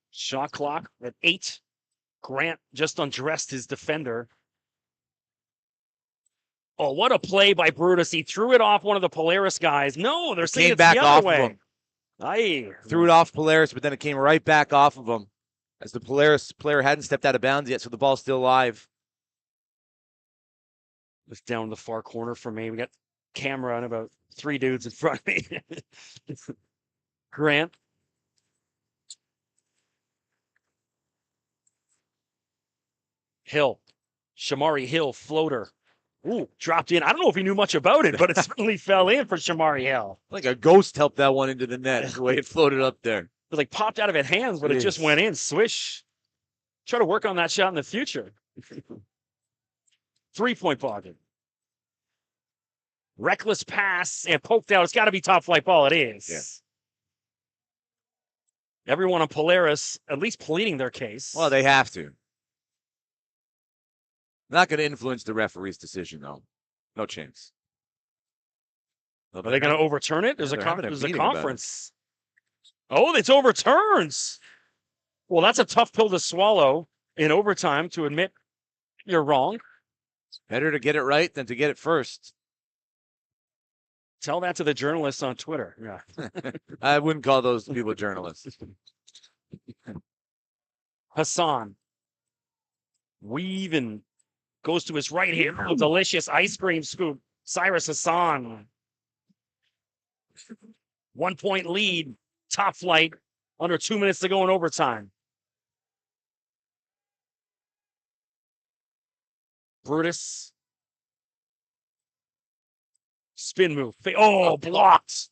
Shot clock at 8. Grant just undressed his defender. Oh, what a play by Brutus. He threw it off one of the Polaris guys. No, they're saying Came it's back the off other way. of him. Aye. Threw it off Polaris, but then it came right back off of him as the Polaris player hadn't stepped out of bounds yet, so the ball's still live. It's down in the far corner for me. We got camera on about 3 dudes in front of me. Grant. Hill. Shamari Hill, floater. Ooh, dropped in. I don't know if he knew much about it, but it certainly fell in for Shamari Hill. Like a ghost helped that one into the net, the way it floated up there. It was like popped out of his hands, but it just went in. Swish. Try to work on that shot in the future. 3-point pocket. Reckless pass and poked out. It's got to be top flight ball. It is. Yeah. Everyone on Polaris at least pleading their case. Well, they have to. Not going to influence the referee's decision, though. No chance. Are they going to overturn it? There's a meeting conference. Oh, it's overturned. Well, that's a tough pill to swallow in overtime to admit you're wrong. Better to get it right than to get it first. Tell that to the journalists on Twitter. Yeah. I wouldn't call those people journalists. Hassan. Weave and goes to his right hand. Oh, delicious ice cream scoop. Cyrus Hassan. 1-point lead. Top flight. Under 2 minutes to go in overtime. Brutus. Spin move. Oh, blocked.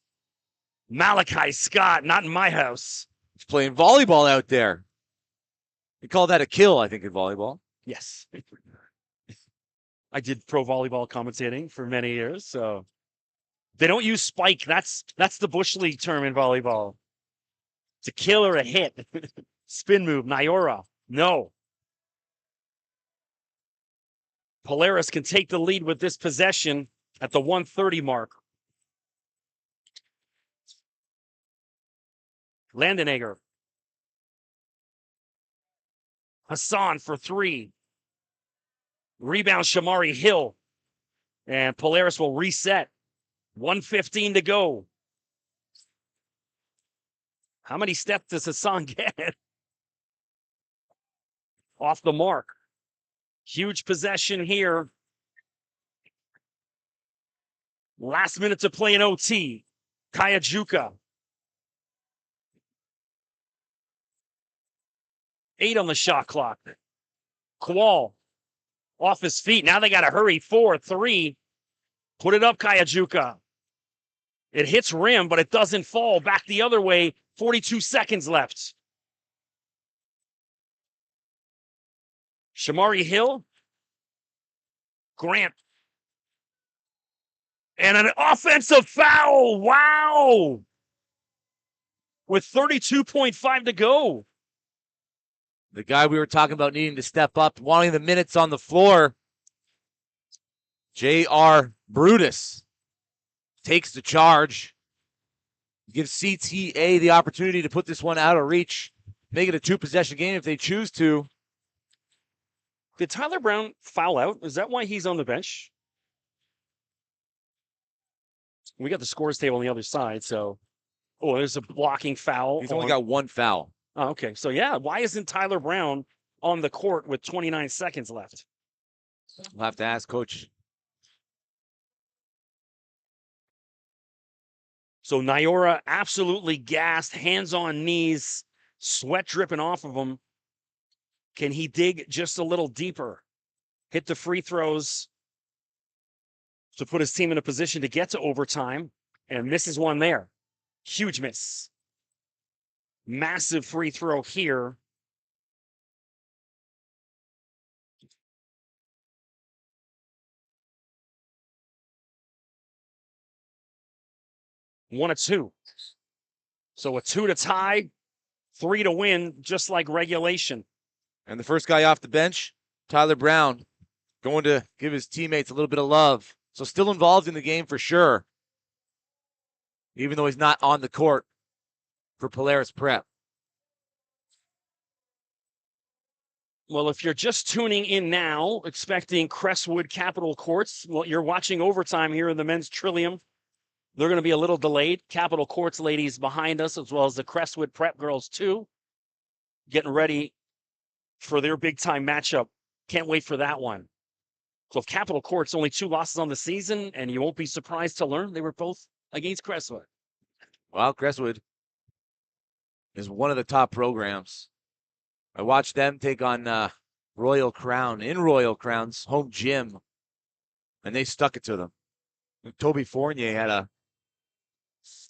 Malachi Scott, not in my house. He's playing volleyball out there. They call that a kill, I think, in volleyball. Yes. I did pro volleyball commentating for many years, so they don't use spike. That's the Bush League term in volleyball. It's a kill or a hit. Spin move, Nyora. No. Polaris can take the lead with this possession at the 1:30 mark. Landenegger. Hassan for 3. Rebound Shamari Hill. And Polaris will reset. 1:15 to go. How many steps does Hassan get? Off the mark. Huge possession here. Last minute to play in OT. Kayajuka. 8 on the shot clock. Kowal off his feet. Now they got to hurry. 4-3. Put it up, Kayajuka. It hits rim, but it doesn't fall. Back the other way. 42 seconds left. Shamari Hill. Grant. And an offensive foul. Wow. With 32.5 to go. The guy we were talking about needing to step up, wanting the minutes on the floor. J.R. Brutus takes the charge. Gives CTA the opportunity to put this one out of reach. Make it a 2-possession game if they choose to. Did Tyler Brown foul out? Is that why he's on the bench? We got the scores table on the other side, so. Oh, there's a blocking foul. He's only got 1 foul. Oh, okay. So, yeah, why isn't Tyler Brown on the court with 29 seconds left? We'll have to ask Coach. So, Nyora absolutely gassed, hands on knees, Sweat dripping off of him. Can he dig just a little deeper? Hit the free throws to put his team in a position to get to overtime, and misses one there. Huge miss. Massive free throw here. One of two. So a 2 to tie, 3 to win, just like regulation. And the first guy off the bench, Tyler Brown, going to give his teammates a little bit of love. So still involved in the game for sure, even though he's not on the court for Polaris Prep. Well, if you're just tuning in now, expecting Crestwood Capitol Courts, well, you're watching overtime here in the men's Trillium. They're going to be a little delayed. Capitol Courts ladies behind us, as well as the Crestwood Prep girls too, getting ready for their big-time matchup. Can't wait for that one. So if Capitol Courts only 2 losses on the season, and you won't be surprised to learn they were both against Crestwood. Well, Crestwood is one of the top programs. I watched them take on Royal Crown in Royal Crown's home gym, and they stuck it to them. Toby Fournier had a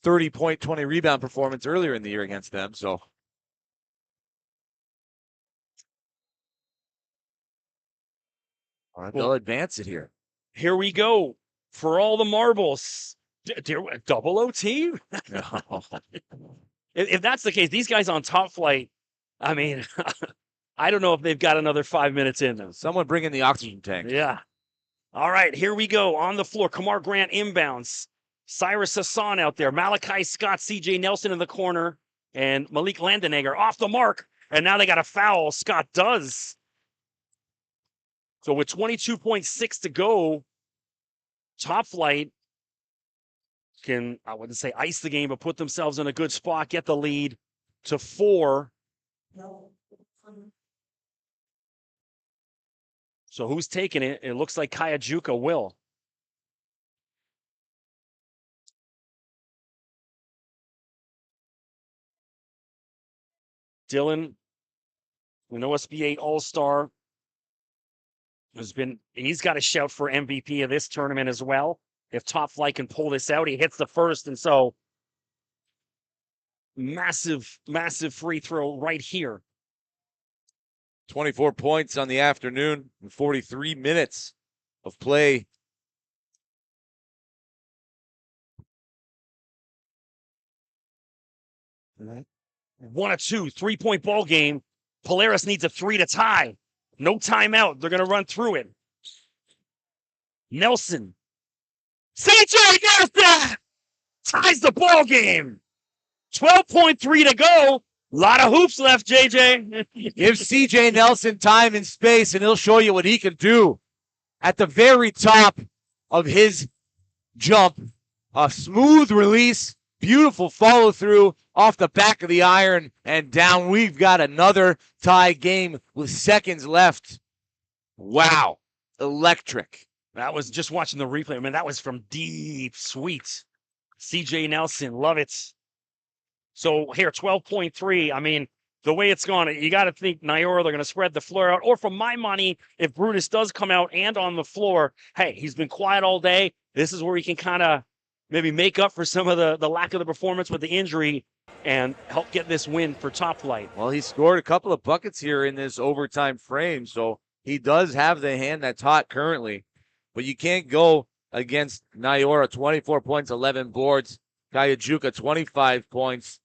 30-point, 20-rebound performance earlier in the year against them, so. All right, they'll advance it here. Here we go for all the marbles. Double OT? No. If that's the case, these guys on Top Flight, I mean, I don't know if they've got another 5 minutes in them. Someone bring in the oxygen tank. Yeah. All right, here we go. On the floor, Kamar Grant inbounds. Cyrus Hassan out there. Malachi Scott, CJ Nelson in the corner. And Malik Landenegger off the mark. And now they got a foul. Scott does. So with 22.6 to go, Top Flight can, I wouldn't say ice the game, but put themselves in a good spot, get the lead to 4. So who's taking it? It looks like Kayajuka will. Dylan, an OSBA All-Star, he's got a shout for MVP of this tournament as well. If Top Flight can pull this out, he hits the first, and so massive, massive free throw right here. 24 points on the afternoon in 43 minutes of play. One or two, 3-point ball game. Polaris needs a 3 to tie. No timeout. They're going to run through it. Nelson. CJ Nelson ties the ball game. 12.3 to go. A lot of hoops left, JJ. Give CJ Nelson time and space, and he'll show you what he can do. At the very top of his jump, a smooth release, beautiful follow through off the back of the iron, and down. We've got another tie game with seconds left. Wow, electric. That was just watching the replay. I mean, that was from deep, sweet. CJ Nelson, love it. So here, 12.3. I mean, the way it's gone, you got to think Nyora, they're going to spread the floor out. Or for my money, if Brutus does come out and on the floor, hey, he's been quiet all day. This is where he can kind of maybe make up for some of the lack of the performance with the injury and help get this win for Top Flight. Well, he scored a couple of buckets here in this overtime frame, so he does have the hand that's hot currently. But you can't go against Nyora, 24 points, 11 boards. Kayajuka, 25 points.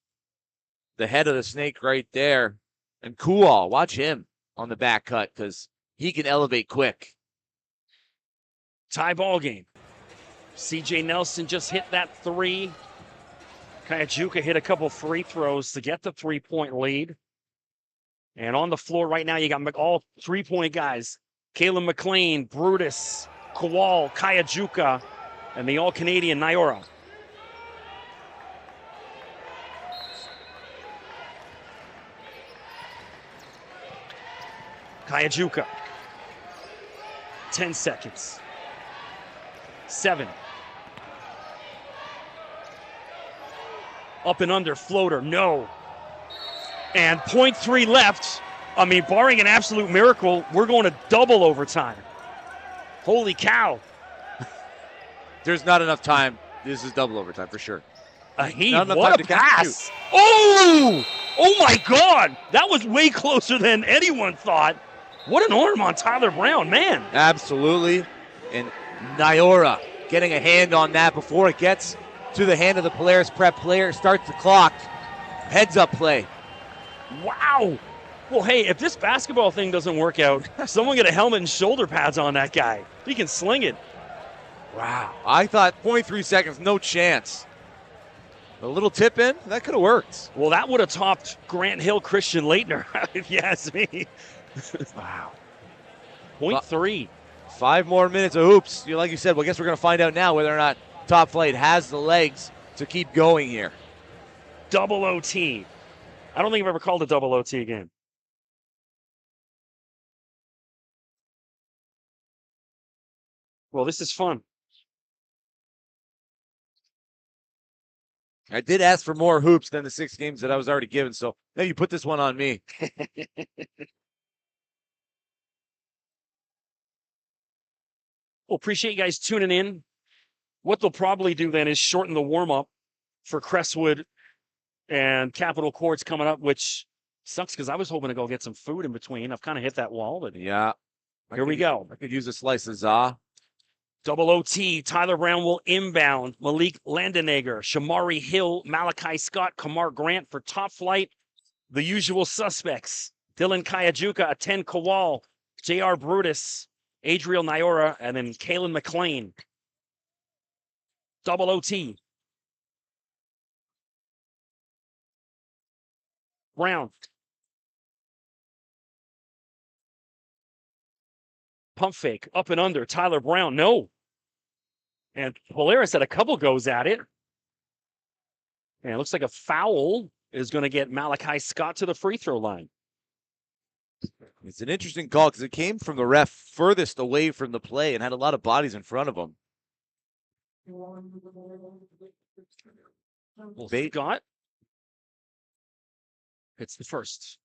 The head of the snake right there. And Kual, watch him on the back cut because he can elevate quick. Tie ball game. CJ Nelson just hit that 3. Kayajuka hit a couple free throws to get the 3-point lead. And on the floor right now, you got all 3-point guys. Caleb McLean, Brutus, Kual, Kayajuka, and the All-Canadian Nyora. Kayajuka. 10 seconds. 7. Up and under, floater, no. And 0.3 left. I mean, barring an absolute miracle, we're going to double overtime. Holy cow. There's not enough time. This is double overtime for sure. What a pass. Oh! Oh my God. That was way closer than anyone thought. What an arm on Tyler Brown, man. Absolutely. And Nyora getting a hand on that before it gets to the hand of the Polaris prep player. Starts the clock. Heads up play. Wow. Well, hey, if this basketball thing doesn't work out, someone get a helmet and shoulder pads on that guy. He can sling it. Wow. I thought 0.3 seconds, no chance. A little tip in, that could have worked. Well, that would have topped Grant Hill, Christian Leitner, if you ask me. Wow. 0.3. 5 more minutes of hoops. Like you said, well, I guess we're going to find out now whether or not Top Flight has the legs to keep going here. Double OT. I don't think I've ever called a double OT game. Well, this is fun. I did ask for more hoops than the 6 games that I was already given, so maybe you put this one on me. Well, appreciate you guys tuning in. What they'll probably do then is shorten the warm-up for Crestwood and Capitol Courts coming up, which sucks because I was hoping to go get some food in between. I've kind of hit that wall, but yeah. Here we go. I could use a slice of za. Double OT. Tyler Brown will inbound. Malik Landenegger, Shamari Hill, Malachi Scott, Kamar Grant for Top Flight. The usual suspects. Dylan Kayajuka, Aten Kowal, J.R. Brutus, Adriel Nyora, and then Kalen McLean. Double OT. Brown. Pump fake. Up and under. Tyler Brown. No. And Polaris had a couple goes at it. And it looks like a foul is going to get Malachi Scott to the free throw line. It's an interesting call because it came from the ref furthest away from the play and had a lot of bodies in front of him. Well, Scott. It's the first.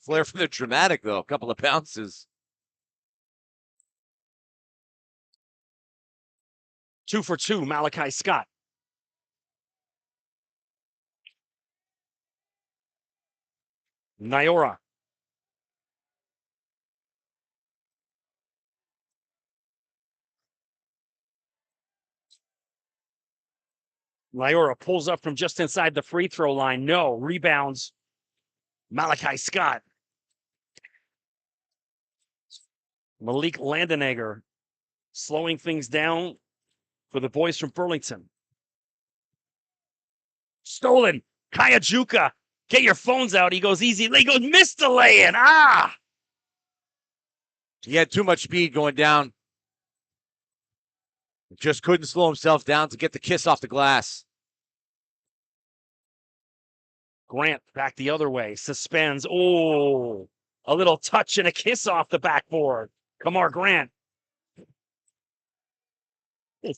Flair from the dramatic, though. A couple of bounces. 2 for 2, Malachi Scott. Nyora. Nyora pulls up from just inside the free throw line. No. Rebounds. Malachi Scott. Malik Landenegger slowing things down for the boys from Burlington. Stolen. Kayajuka. Get your phones out. He goes easy. He goes, missed the lay-in. Ah! He had too much speed going down. Just couldn't slow himself down to get the kiss off the glass. Grant back the other way. Suspends. Oh, a little touch and a kiss off the backboard. Kamar Grant.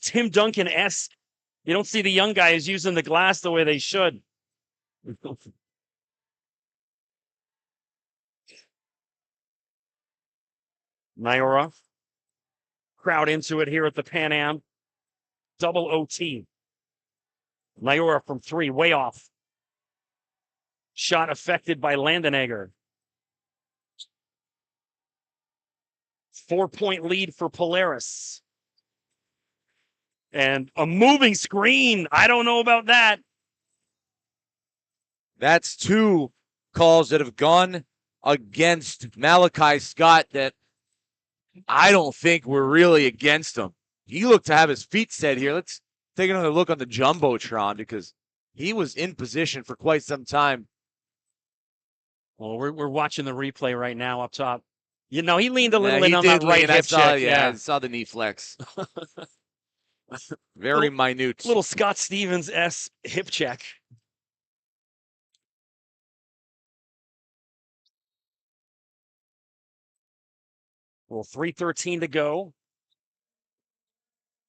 Tim Duncan-esque. You don't see the young guys using the glass the way they should. Nyora. Crowd into it here at the Pan Am. Double OT. Nyora from 3, way off. Shot affected by Landenegger. 4-point lead for Polaris. And a moving screen. I don't know about that. That's 2 calls that have gone against Malachi Scott that I don't think were really against him. He looked to have his feet set here. Let's take another look on the Jumbotron because he was in position for quite some time. Well, we're watching the replay right now up top. You know, he leaned a little in on did that right hip check. Yeah, I saw the knee flex. Very minute. Little Scott Stevens-esque hip check. Well, 3:13 to go.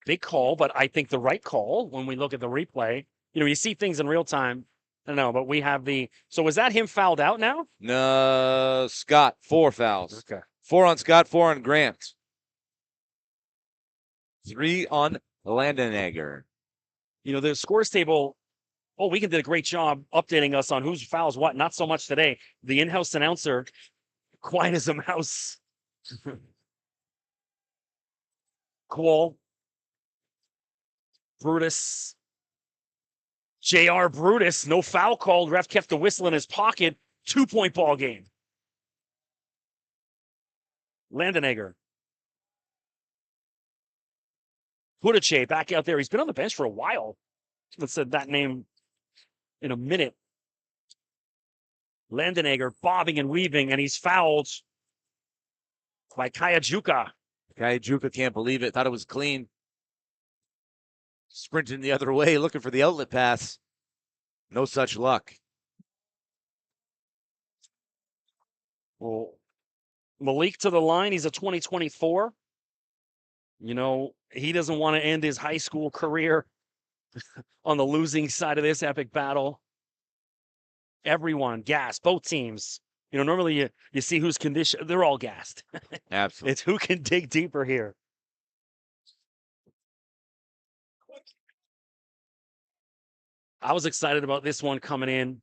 Big call, but I think the right call when we look at the replay. You know, you see things in real time. No, but we have the. So was that him fouled out now? No, Scott, 4 fouls. Okay. 4 on Scott, 4 on Grant. 3 on Landenegger. You know, the scores table. Oh, Weekend did a great job updating us on whose fouls what. Not so much today. The in-house announcer, quiet as a mouse. Qual. Brutus. J.R. Brutus, no foul called. Ref kept the whistle in his pocket. 2-point ball game. Landenegger. Pudice back out there. He's been on the bench for a while. Let's say that name in a minute. Landenegger bobbing and weaving, and he's fouled by Kayajuka. Kayajuka can't believe it. Thought it was clean. Sprinting the other way, looking for the outlet pass. No such luck. Well, Malik to the line. He's a 2024. You know, he doesn't want to end his high school career on the losing side of this epic battle. Everyone gassed, both teams. You know, normally you see who's condition. They're all gassed. Absolutely. It's who can dig deeper here. I was excited about this one coming in.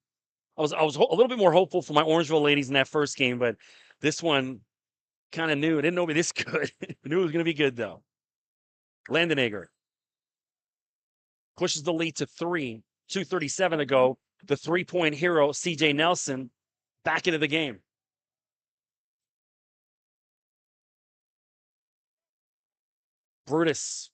I was a little bit more hopeful for my Orangeville ladies in that first game, but this one kind of knew. I didn't know it would be this good. I knew it was going to be good, though. Landenegger pushes the lead to 3. 2:37 to go. The 3-point hero, C.J. Nelson, back into the game. Brutus.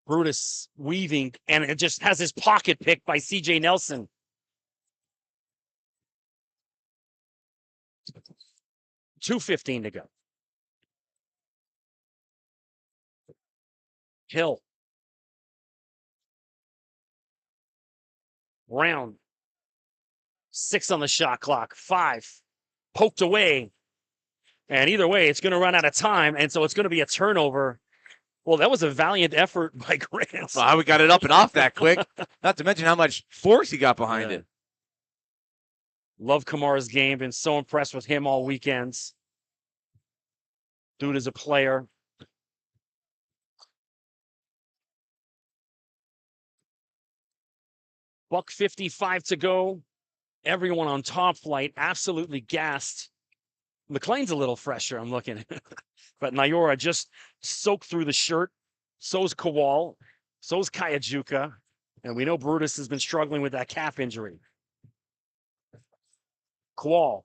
Brutus weaving, and it just has his pocket picked by C.J. Nelson. $2:15 to go. Hill. Brown. 6 on the shot clock. 5. Poked away. And either way, it's going to run out of time, and so it's going to be a turnover. Well, that was a valiant effort by Grant. Well, how we got it up and off that quick. Not to mention how much force he got behind it. Love Kamara's game. Been so impressed with him all weekends. Dude is a player. $1:55 to go. Everyone on top flight absolutely gassed. McLean's a little fresher, I'm looking. But Nyora just soaked through the shirt. So's Kowal. So's Kayajuka. And we know Brutus has been struggling with that calf injury. Kowal.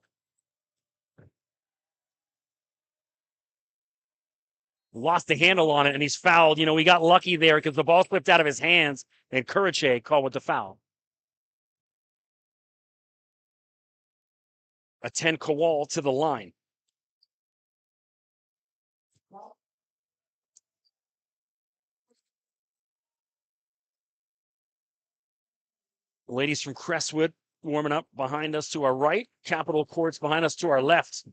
Lost the handle on it, and he's fouled. You know, we got lucky there because the ball slipped out of his hands, and Kuriche called with the foul. A 10 Kowal to the line. Ladies from Crestwood warming up behind us to our right. Capitol Courts behind us to our left.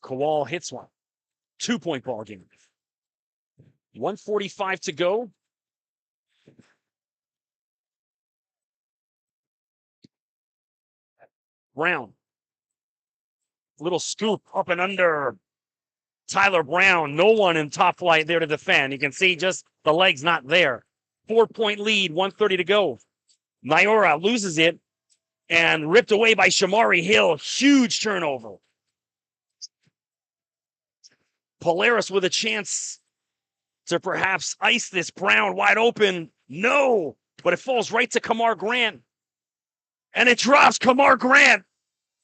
Kowal hits one. 2-point ball game. 1:45 to go. Brown. Little scoop up and under. Tyler Brown. No one in top flight there to defend. You can see just the legs not there. 4-point lead. 1:30 to go. Nyora loses it and ripped away by Shamari Hill. Huge turnover. Polaris with a chance to perhaps ice this. Brown wide open. No, but it falls right to Kamar Grant. And it drops Kamar Grant.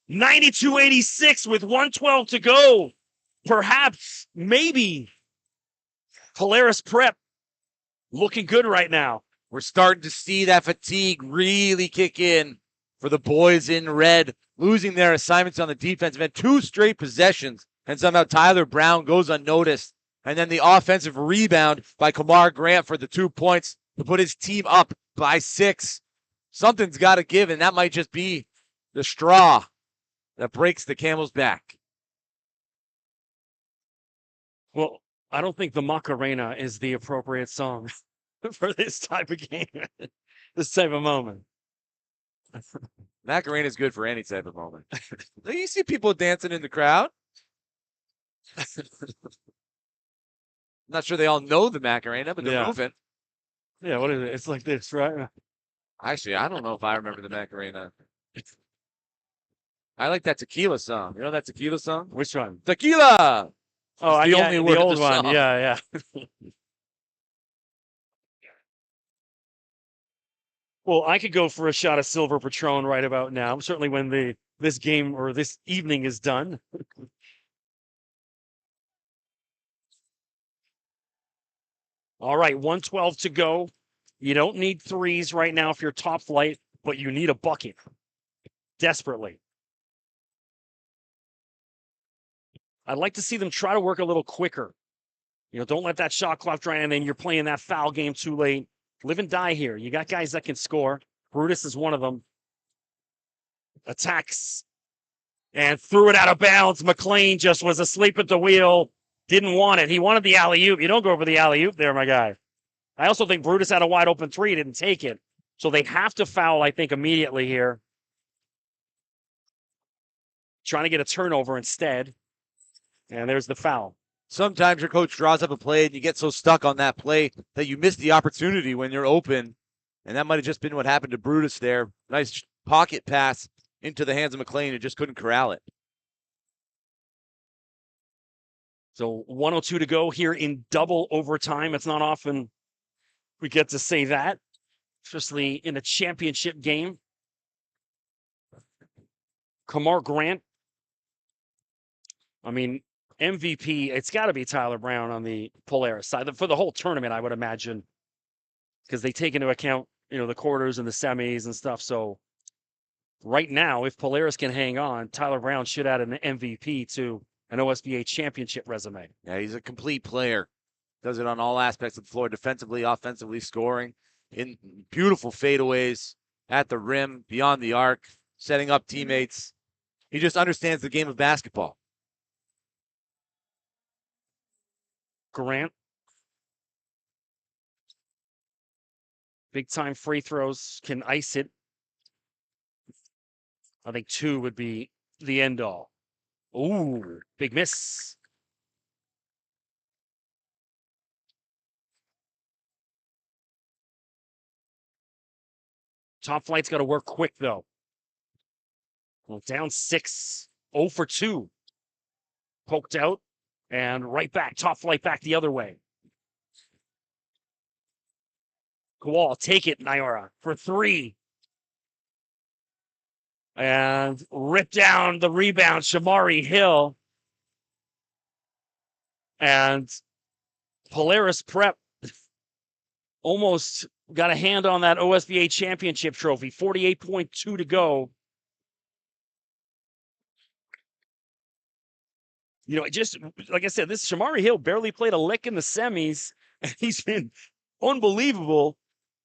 92-86 with 1:12 to go. Perhaps, maybe, Polaris Prep looking good right now. We're starting to see that fatigue really kick in for the boys in red, losing their assignments on the defensive end. 2 straight possessions, and somehow Tyler Brown goes unnoticed. And then the offensive rebound by Kamar Grant for the 2 points. to put his team up by 6. Something's got to give, and that might just be the straw that breaks the camel's back. Well, I don't think the Macarena is the appropriate song for this type of game, this type of moment. Macarena is good for any type of moment. You see people dancing in the crowd. Not sure they all know the Macarena, but they're moving. Yeah, what is it? It's like this, right? Actually, I don't know if I remember the Macarena. I like that tequila song. You know that tequila song? Which one? Tequila! Oh, the only word the of old the one. song. Yeah. Well, I could go for a shot of Silver Patron right about now. Certainly when this game or this evening is done. All right, 112 to go. You don't need threes right now if you're top flight, but you need a bucket desperately. I'd like to see them try to work a little quicker. Don't let that shot clock dry, and then you're playing that foul game too late. Live and die here. You got guys that can score. Brutus is one of them. Attacks and threw it out of bounds. McLean just was asleep at the wheel. Didn't want it. He wanted the alley-oop. You don't go for the alley-oop there, my guy. I also think Brutus had a wide open 3. Didn't take it. So they have to foul, I think, immediately here. Trying to get a turnover instead. And there's the foul. Sometimes your coach draws up a play and you get so stuck on that play that you miss the opportunity when you're open. And that might have just been what happened to Brutus there. Nice pocket pass into the hands of McLean and just couldn't corral it. So 1:02 to go here in double overtime. It's not often we get to say that, especially in a championship game. Kamar Grant. I mean, MVP, it's got to be Tyler Brown on the Polaris side for the whole tournament, I would imagine, because they take into account, the quarters and the semis and stuff. So right now, if Polaris can hang on, Tyler Brown should add an MVP to an OSBA championship resume. Yeah, he's a complete player. Does it on all aspects of the floor, defensively, offensively, scoring, in beautiful fadeaways at the rim, beyond the arc, setting up teammates. He just understands the game of basketball. Grant. Big time free throws, can ice it. I think 2 would be the end all. Ooh, big miss. Top flight's got to work quick, though. Well, down 6, 0 for 2. Poked out and right back. Top flight back the other way. Kowal, take it, Nyora, for 3. And rip down the rebound, Shamari Hill. And Polaris Prep almost got a hand on that OSBA championship trophy. 48.2 to go. Just like I said, this Shamari Hill barely played a lick in the semis, and he's been unbelievable.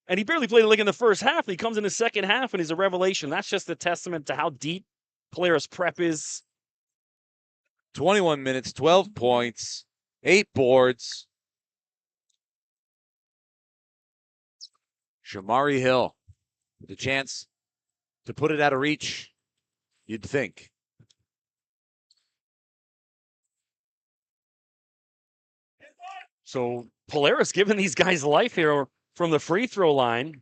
And he barely played a lick in the first half. He comes in the second half, and he's a revelation. That's just a testament to how deep Polaris Prep is. 21 minutes, 12 points, 8 boards. Shamari Hill with a chance to put it out of reach, you'd think. So Polaris giving these guys life here from the free throw line.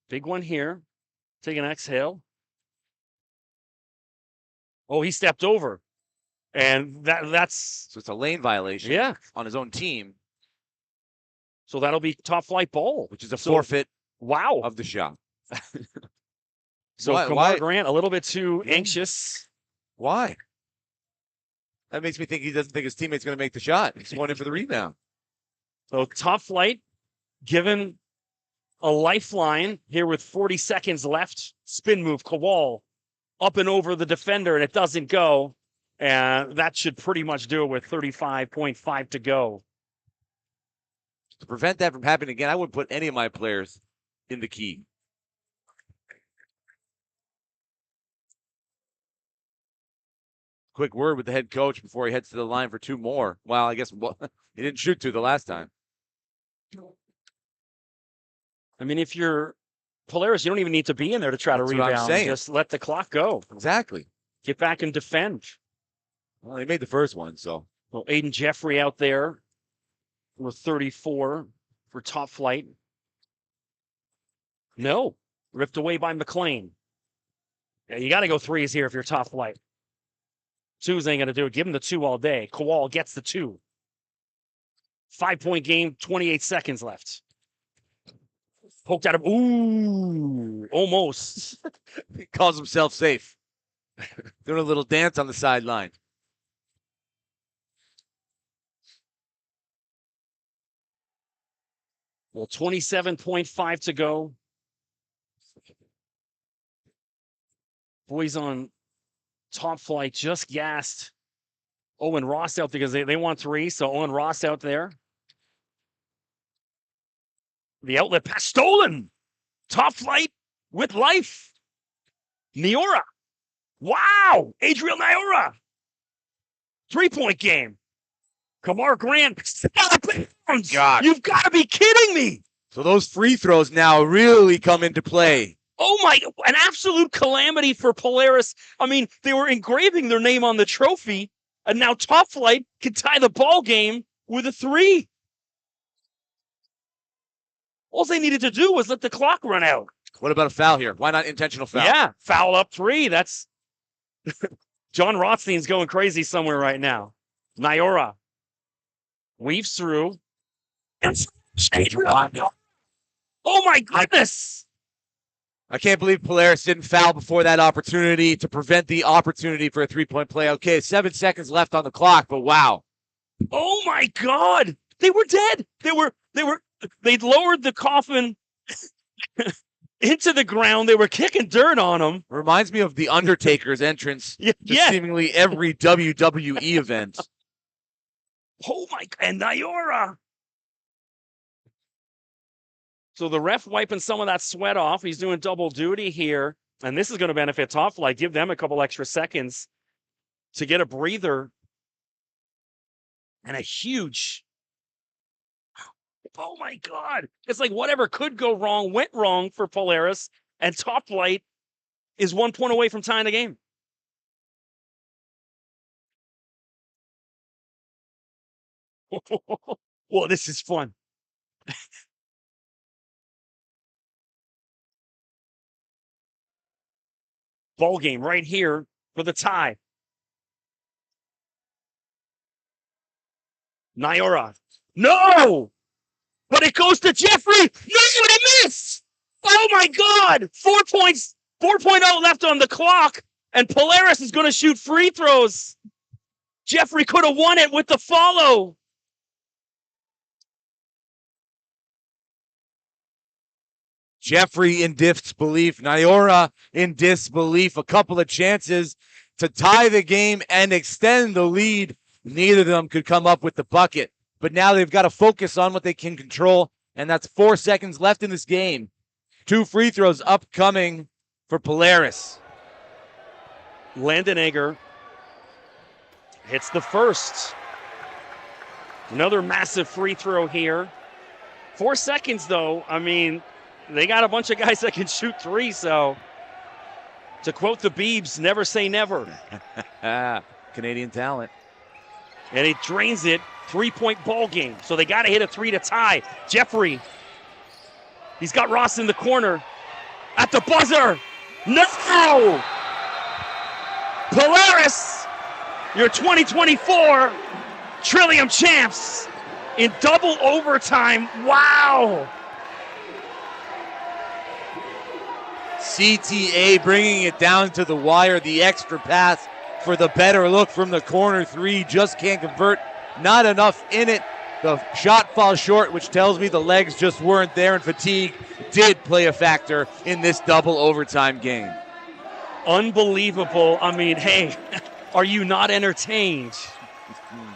Big one here. Take an exhale. Oh, he stepped over. And that's... So it's a lane violation on his own team. So that'll be top flight ball. Which is a forfeit of the shot. So Kamar Grant, a little bit too anxious. Why? That makes me think he doesn't think his teammate's going to make the shot. He's going in for the rebound. So top flight, given a lifeline here with 40 seconds left. Spin move, Kowal up and over the defender, and it doesn't go. And that should pretty much do it with 35.5 to go. To prevent that from happening again, I wouldn't put any of my players in the key. Quick word with the head coach before he heads to the line for 2 more. Well, I guess he didn't shoot 2 the last time. I mean, if you're Polaris, you don't even need to be in there to try to That's what I'm rebound. saying. Just let the clock go. Exactly. Get back and defend. Well, he made the first one, so. Well, Aiden Jeffrey out there with 34 for Top Flight. No. Ripped away by McLean. Yeah, you got to go threes here if you're Top Flight. 2s ain't going to do it. Give him the 2 all day. Kowal gets the 2. 5-point game, 28 seconds left. Poked out of, ooh, almost. He calls himself safe. Doing a little dance on the sideline. Well, 27.5 to go. Boys on Top Flight just gassed Owen Ross out because they want 3, so Owen Ross out there. The outlet pass stolen. Top Flight with life. Niora. Wow. Adriel Niora. 3-point game. Kamar Grant. God. You've got to be kidding me. So those free throws now really come into play. Oh my, an absolute calamity for Polaris. I mean, they were engraving their name on the trophy, and now Top Flight can tie the ball game with a 3. All they needed to do was let the clock run out. What about a foul here? Why not intentional foul? Yeah, foul up 3. That's John Rothstein's going crazy somewhere right now. Niora weaves through. Oh my goodness! I can't believe Polaris didn't foul before that opportunity to prevent the opportunity for a 3-point play. Okay, 7 seconds left on the clock, but wow. Oh my God! They were dead. They'd lowered the coffin into the ground. They were kicking dirt on them. Reminds me of The Undertaker's entrance to seemingly every WWE event. Oh my, and Niora. So the ref wiping some of that sweat off. He's doing double duty here. And this is going to benefit Top Flight. Give them a couple extra seconds to get a breather. And a huge, oh my God. It's like whatever could go wrong went wrong for Polaris. And Top Flight is 1 point away from tying the game. Well, this is fun. Ball game right here for the tie. Niora. No! But it goes to Jeffrey. No, he missed! Oh my God! 4 points, 4.0 left on the clock, and Polaris is going to shoot free throws. Jeffrey could have won it with the follow. Jeffrey in disbelief. Niora in disbelief. A couple of chances to tie the game and extend the lead. Neither of them could come up with the bucket. But now they've got to focus on what they can control, and that's 4 seconds left in this game. 2 free throws upcoming for Polaris. Landon Egger hits the first. Another massive free throw here. 4 seconds, though. I mean, they got a bunch of guys that can shoot 3, so to quote the Beebs, never say never. Canadian talent. And he drains it. 3-point ball game. So they got to hit a 3 to tie. Jeffrey. He's got Ross in the corner. At the buzzer. No! Polaris, your 2024 Trillium champs in double overtime. Wow! CTA bringing it down to the wire. The extra pass for the better look from the corner 3. Just can't convert. Not enough in it. The shot falls short, which tells me the legs just weren't there, and fatigue did play a factor in this double overtime game. Unbelievable. I mean, hey, are you not entertained?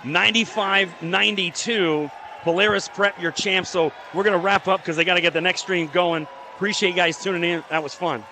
95-92. Polaris Prep, your champ. So we're going to wrap up because they got to get the next stream going. Appreciate you guys tuning in. That was fun.